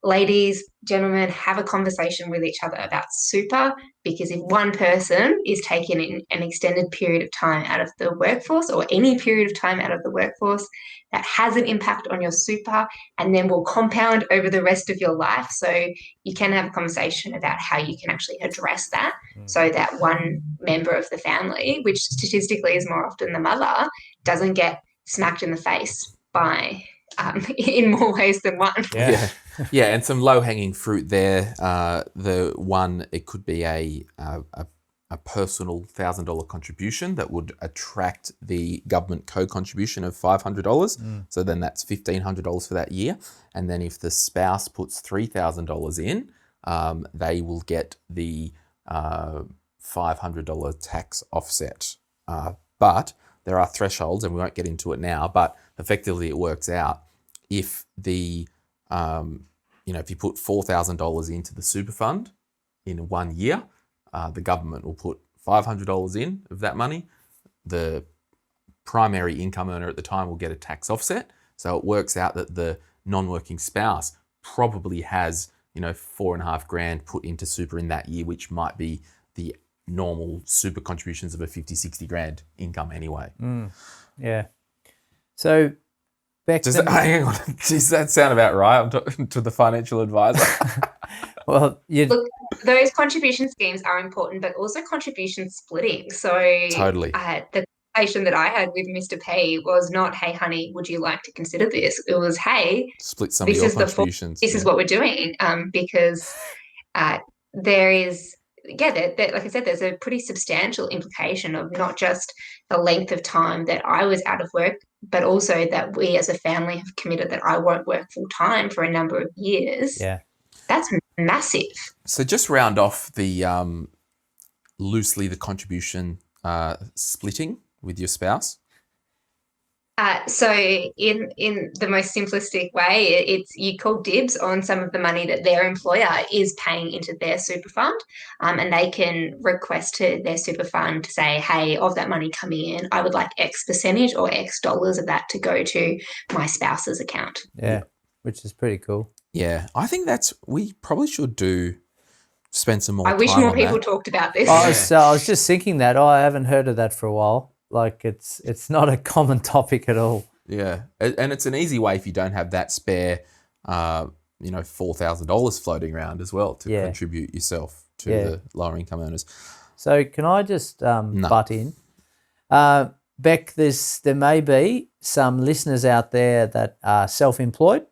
ladies, gentlemen, have a conversation with each other about super, because if one person is taking an extended period of time out of the workforce or any period of time out of the workforce, that has an impact on your super and then will compound over the rest of your life. So you can have a conversation about how you can actually address that so that one member of the family, which statistically is more often the mother, doesn't get smacked in the face by in more ways than one. Yeah. Yeah, and some low-hanging fruit there. The one, it could be a personal $1,000 contribution that would attract the government co-contribution of $500. So then that's $1,500 for that year. And then if the spouse puts $3,000 in, they will get the $500 tax offset. But there are thresholds, and we won't get into it now, but effectively it works out if the, if you put $4,000 into the super fund in 1 year, the government will put $500 in of that money. The primary income earner at the time will get a tax offset. So it works out that the non-working spouse probably has, $4,500 put into super in that year, which might be the normal super contributions of a 50, 60 grand income anyway. Yeah. So, Beck, hang on. Does that sound about right? I'm talking to the financial advisor. Well, look, those contribution schemes are important, but also contribution splitting. So Totally. The conversation that I had with Mr. P was not, hey, honey, would you like to consider this? It was, hey, split some of your contributions. This is what we're doing, because there is, like I said, there's a pretty substantial implication of not just the length of time that I was out of work, but also that we as a family have committed that I won't work full time for a number of years. Yeah. That's massive. So just round off the loosely the contribution splitting with your spouse. So in the most simplistic way, it's you call dibs on some of the money that their employer is paying into their super fund, and they can request to their super fund to say, hey, of that money coming in, I would like X percentage or X dollars of that to go to my spouse's account. Yeah, which is pretty cool. Yeah, I think we probably should spend some more time on that. I wish more people talked about this. I was just thinking that. I haven't heard of that for a while. Like it's not a common topic at all. Yeah, and it's an easy way if you don't have that spare, $4,000 floating around as well to contribute yourself to the lower income earners. So can I just butt in? Beck, there may be some listeners out there that are self-employed,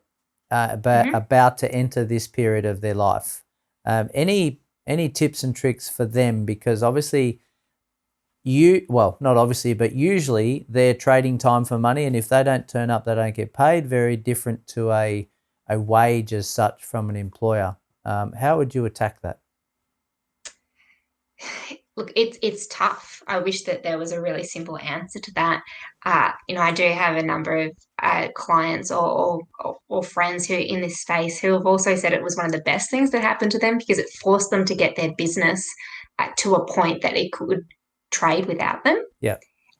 about to enter this period of their life. Any tips and tricks for them? Because obviously not obviously, but usually they're trading time for money, and if they don't turn up, they don't get paid. Very different to a wage as such from an employer. How would you attack that? Look, it's tough. I wish that there was a really simple answer to that. I do have a number of clients or friends who are in this space who have also said it was one of the best things that happened to them because it forced them to get their business to a point that it could trade without them. Yeah.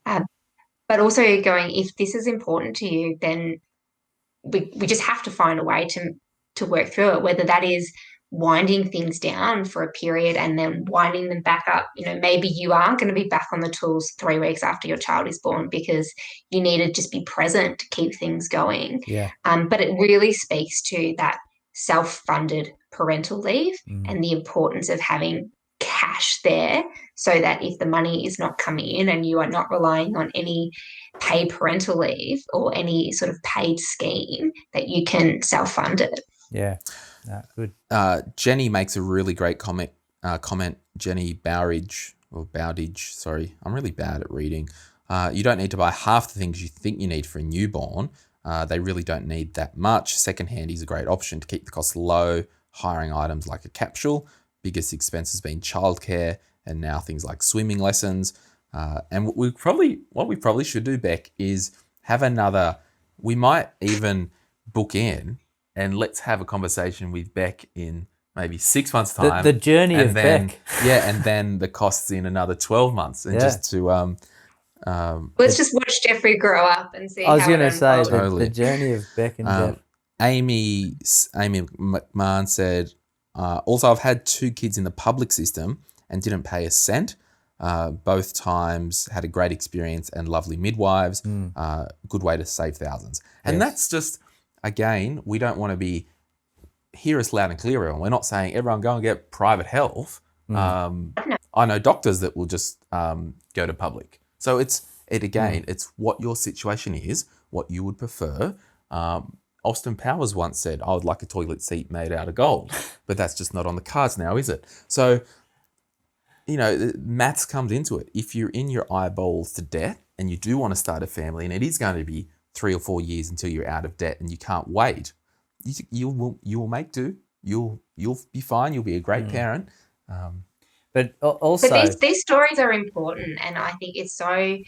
But also if this is important to you, then we just have to find a way to work through it, whether that is winding things down for a period and then winding them back up. Maybe you aren't going to be back on the tools 3 weeks after your child is born because you need to just be present to keep things going. Yeah. But it really speaks to that self-funded parental leave and the importance of having cash there so that if the money is not coming in and you are not relying on any paid parental leave or any sort of paid scheme, that you can self-fund it. Yeah. Good. Jenny makes a really great comment. Jenny Bowditch, sorry, I'm really bad at reading. You don't need to buy half the things you think you need for a newborn. They really don't need that much. Secondhand is a great option to keep the costs low, hiring items like a capsule. Biggest expenses being childcare and now things like swimming lessons. And what we probably should do, Beck, is we might even book in and let's have a conversation with Beck in maybe 6 months' time. The journey of Beck. Yeah, and then the costs in another 12 months. And just to... let's just watch Jeffrey grow up and see how I was going to say totally. The journey of Beck and Jeff. Amy McMahon said, also, I've had 2 kids in the public system and didn't pay a cent. Both times had a great experience and lovely midwives. Good way to save thousands. And that's just... Again, we don't want to hear us loud and clear, everyone. We're not saying everyone go and get private health. I know doctors that will just go to public. So it's what your situation is, what you would prefer. Austin Powers once said, I would like a toilet seat made out of gold, but that's just not on the cards now, is it? So, maths comes into it. If you're in your eyeballs to debt and you do want to start a family and it is going to be 3 or 4 years until you're out of debt and you can't wait, you will make do. You'll be fine. You'll be a great parent. But also, these stories are important, and I think it's so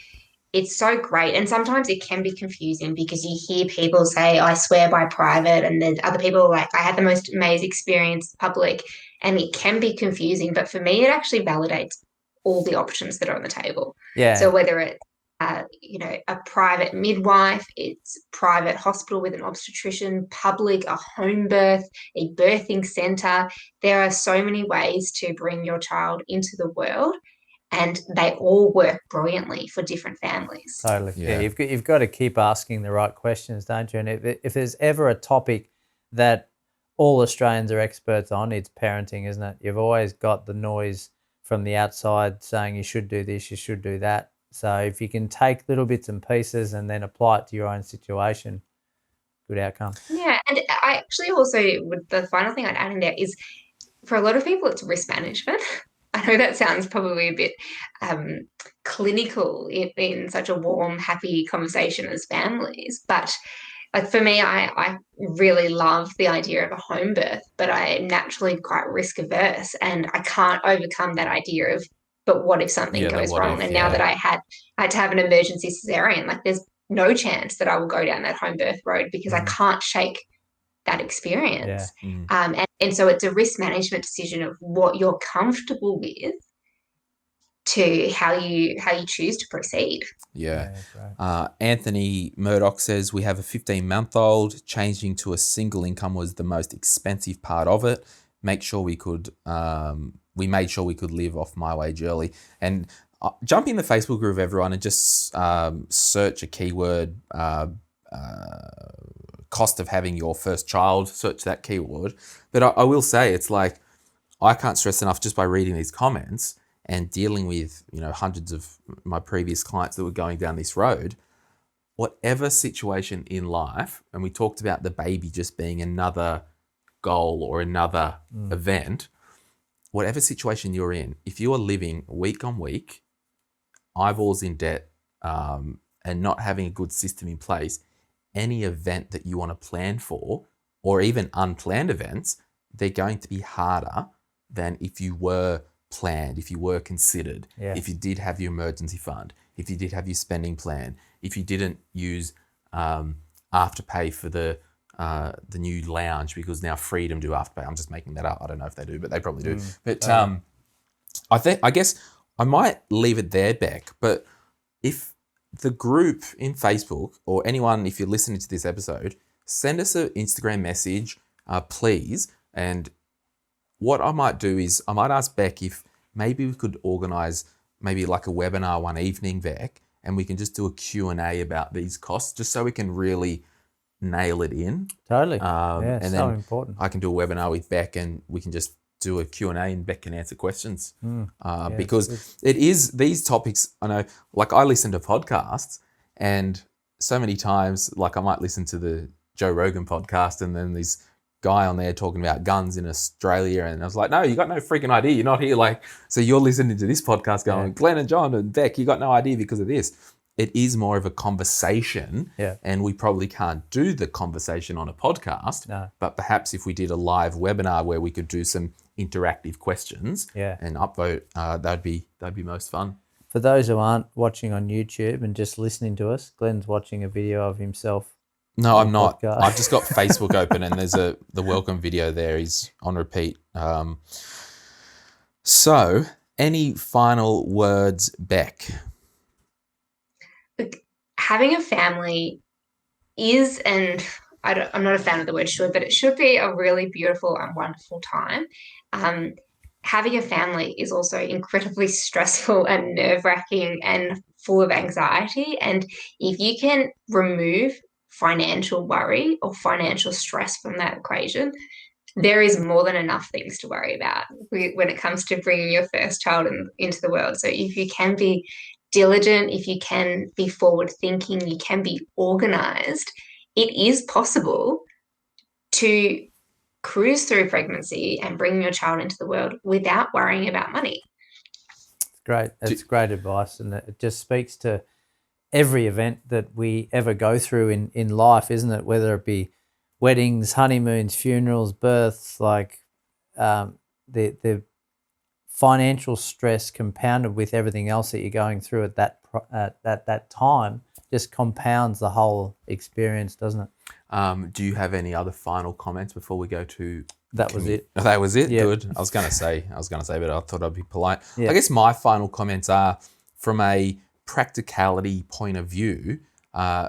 it's so great. And sometimes it can be confusing because you hear people say, I swear by private, and then other people are like, I had the most amazing experience public, and it can be confusing. But for me, it actually validates all the options that are on the table. Yeah. So whether it's a private midwife, it's private hospital with an obstetrician, public, a home birth, a birthing centre. There are so many ways to bring your child into the world, and they all work brilliantly for different families. Totally. Yeah. You've got to keep asking the right questions, don't you? And if there's ever a topic that all Australians are experts on, it's parenting, isn't it? You've always got the noise from the outside saying you should do this, you should do that. So if you can take little bits and pieces and then apply it to your own situation, good outcome. Yeah, and I actually also the final thing I'd add in there is, for a lot of people, it's risk management. I know that sounds probably a bit clinical in such a warm, happy conversation as families, but like for me, I really love the idea of a home birth, but I'm naturally quite risk averse, and I can't overcome that idea of, but what if something goes wrong? And now that I had to have an emergency cesarean, like there's no chance that I will go down that home birth road because I can't shake that experience. And so it's a risk management decision of what you're comfortable with to how you choose to proceed. Yeah. Anthony Murdoch says, we have a 15-month-old. Changing to a single income was the most expensive part of it. We made sure we could live off my wage early. And jump in the Facebook group, everyone, and just search a keyword, cost of having your first child, search that keyword. But I will say, it's like, I can't stress enough just by reading these comments and dealing with, hundreds of my previous clients that were going down this road, whatever situation in life, and we talked about the baby just being another goal or another event, whatever situation you're in, if you are living week on week, eyeballs in debt, and not having a good system in place, any event that you want to plan for, or even unplanned events, they're going to be harder than if you were planned, if you were considered, if you did have your emergency fund, if you did have your spending plan, if you didn't use Afterpay for the new lounge, because now Freedom do Afterpay. I'm just making that up. I don't know if they do, but they probably do. But I guess I might leave it there, Beck. But if the group in Facebook, or anyone, if you're listening to this episode, send us an Instagram message, please. And what I might do is I might ask Beck if maybe we could organise maybe like a webinar one evening, Beck, and we can just do a Q&A about these costs, just so we can really nail it in. Totally. And so then important. I can do a webinar with Beck, and we can just do a Q&A, and Beck can answer questions. Because it is these topics, I know, like I listen to podcasts, and so many times, like I might listen to the Joe Rogan podcast, and then this guy on there talking about guns in Australia, and I was like, no, you got no freaking idea. You're not here. Like, so you're listening to this podcast going, Glen and John and Beck, you got no idea because of this. It is more of a conversation, and we probably can't do the conversation on a podcast. No. But perhaps if we did a live webinar where we could do some interactive questions and upvote, that'd be most fun. For those who aren't watching on YouTube and just listening to us, Glen's watching a video of himself. No, I'm not. I've just got Facebook open, and there's the welcome video there. He's on repeat. So, any final words, Beck? Having a family is, and I'm not a fan of the word should, but it should be a really beautiful and wonderful time. Having a family is also incredibly stressful and nerve-wracking and full of anxiety. And if you can remove financial worry or financial stress from that equation, there is more than enough things to worry about when it comes to bringing your first child into the world. So if you can be diligent, if you can be forward thinking, you can be organized, it is possible to cruise through pregnancy and bring your child into the world without worrying about money. Great. That's great advice. And it just speaks to every event that we ever go through in life, isn't it? Whether it be weddings, honeymoons, funerals, births, like the financial stress compounded with everything else that you're going through at that at that time just compounds the whole experience, doesn't it? Do you have any other final comments before we go to? That was it. That was it. Yeah. Good. I was going to say, but I thought I'd be polite. Yeah. I guess my final comments are from a practicality point of view.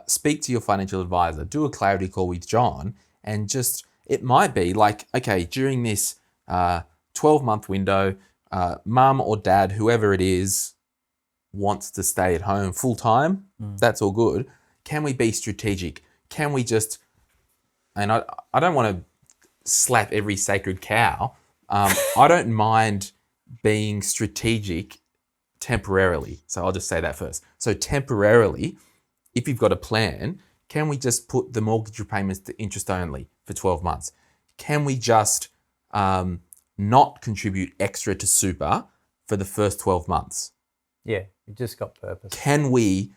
Speak to your financial advisor. Do a clarity call with John, and just it might be like, okay, during this 12-month window, mum or dad, whoever it is, wants to stay at home full time. That's all good. Can we be strategic? Can we just? And I don't want to slap every sacred cow. I don't mind being strategic temporarily. So I'll just say that first. So temporarily, if you've got a plan, can we just put the mortgage repayments to interest only for 12 months? Can we just not contribute extra to super for the first 12 months? Yeah, it just got purpose. Can we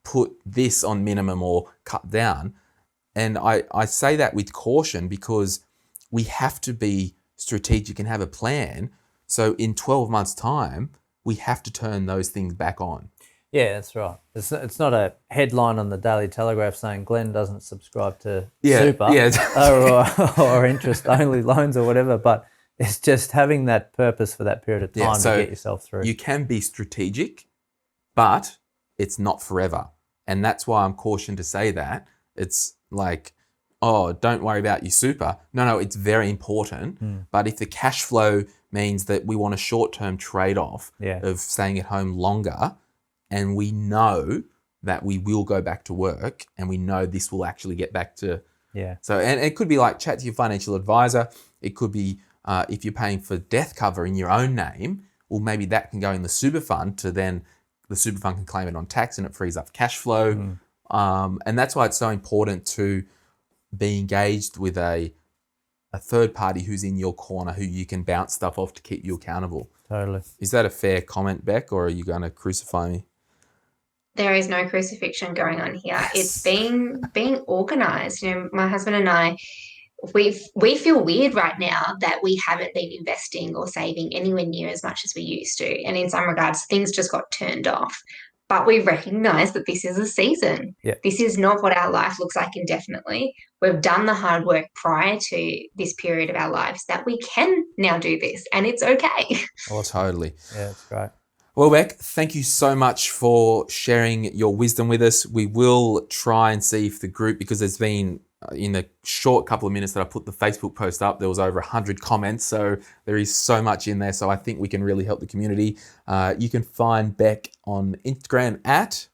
put this on minimum or cut down? And I say that with caution because we have to be strategic and have a plan. So in 12 months' time, we have to turn those things back on. Yeah, that's right. It's not a headline on the Daily Telegraph saying Glen doesn't subscribe to super or interest-only loans or whatever, but it's just having that purpose for that period of time to get yourself through. You can be strategic, but it's not forever. And that's why I'm cautioned to say that. It's like, oh, don't worry about your super. No, it's very important. But if the cash flow means that we want a short-term trade-off of staying at home longer, and we know that we will go back to work and we know this will actually get back to... So, and it could be like chat to your financial advisor. It could be if you're paying for death cover in your own name, well, maybe that can go in the super fund to then the super fund can claim it on tax and it frees up cash flow. And that's why it's so important to be engaged with a third party who's in your corner, who you can bounce stuff off to keep you accountable. Totally. Is that a fair comment, Beck, or are you going to crucify me? There is no crucifixion going on here. It's being organised. You know, my husband and I, we feel weird right now that we haven't been investing or saving anywhere near as much as we used to. And in some regards, things just got turned off. But we recognise that this is a season. This is not what our life looks like indefinitely. We've done the hard work prior to this period of our lives that we can now do this, and it's okay. Oh, totally. Yeah, it's great. Well, Beck, thank you so much for sharing your wisdom with us. We will try and see if the group, because there's been, in the short couple of minutes that I put the Facebook post up, there was over 100 comments. So there is so much in there. So I think we can really help the community. You can find Beck on Instagram at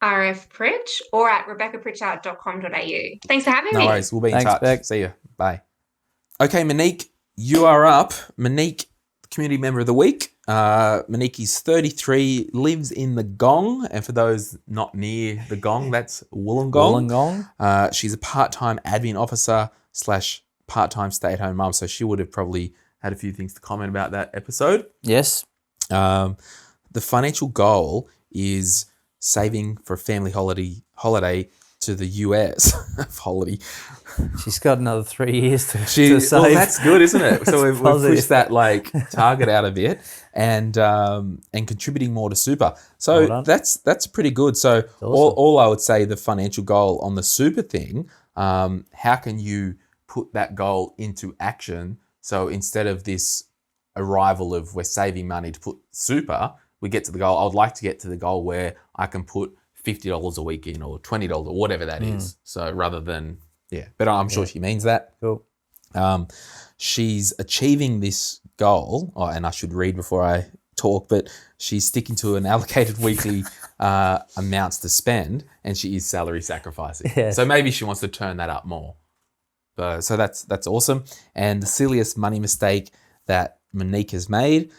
rfpritch or at rebeccapritchard.com.au. Thanks for having me. No worries. We'll be in touch. Beck. See you. Bye. Okay, Monique, you are up. Monique, Community Member of the Week. Monique is 33, lives in the Gong, and for those not near the Gong, that's Wollongong. She's a part-time admin officer / part-time stay-at-home mum, so she would have probably had a few things to comment about that episode. Yes. The financial goal is saving for a family holiday to the US. Holiday. She's got another 3 years to save. Well, that's good, isn't it? So we've positive. pushed that target out a bit and contributing more to super. So Well that's pretty good. So awesome. all I would say, the financial goal on the super thing, how can you put that goal into action? So instead of this arrival of we're saving money to put super, we get to the goal. I would like to get to the goal where I can put $50 a week in or $20 or whatever that is. So rather than, but I'm sure she means that. Cool. She's achieving this goal, and I should read before I talk, but she's sticking to an allocated weekly amounts to spend, and she is salary sacrificing. Yes. So maybe she wants to turn that up more. So that's awesome. And the silliest money mistake that Monique has made,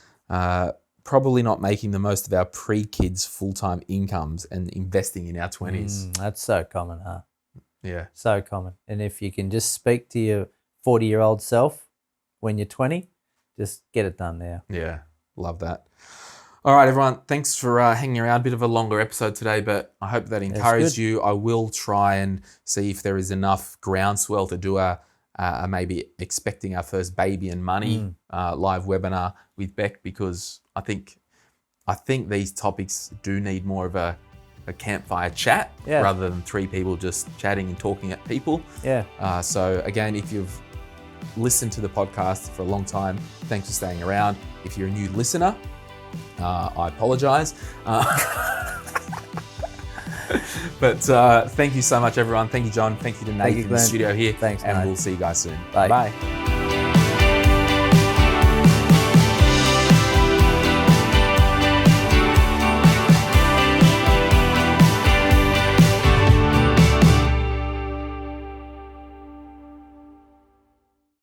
probably not making the most of our pre-kids full-time incomes and investing in our 20s. That's so common, huh? Yeah. So common. And if you can just speak to your 40-year-old self when you're 20, just get it done now. Yeah, love that. All right, everyone. Thanks for hanging around. A bit of a longer episode today, but I hope that encouraged you. I will try and see if there is enough groundswell to do a maybe expecting our first baby and money live webinar with Beck, because I think I think these topics do need more of a campfire chat rather than three people just chatting and talking at people. Yeah. So again, if you've listened to the podcast for a long time, thanks for staying around. If you're a new listener, I apologize. But thank you so much, everyone. Thank you, John. Thank you to Nathan in the studio here. Thanks, and mate. we'll see you guys soon. Bye. Bye.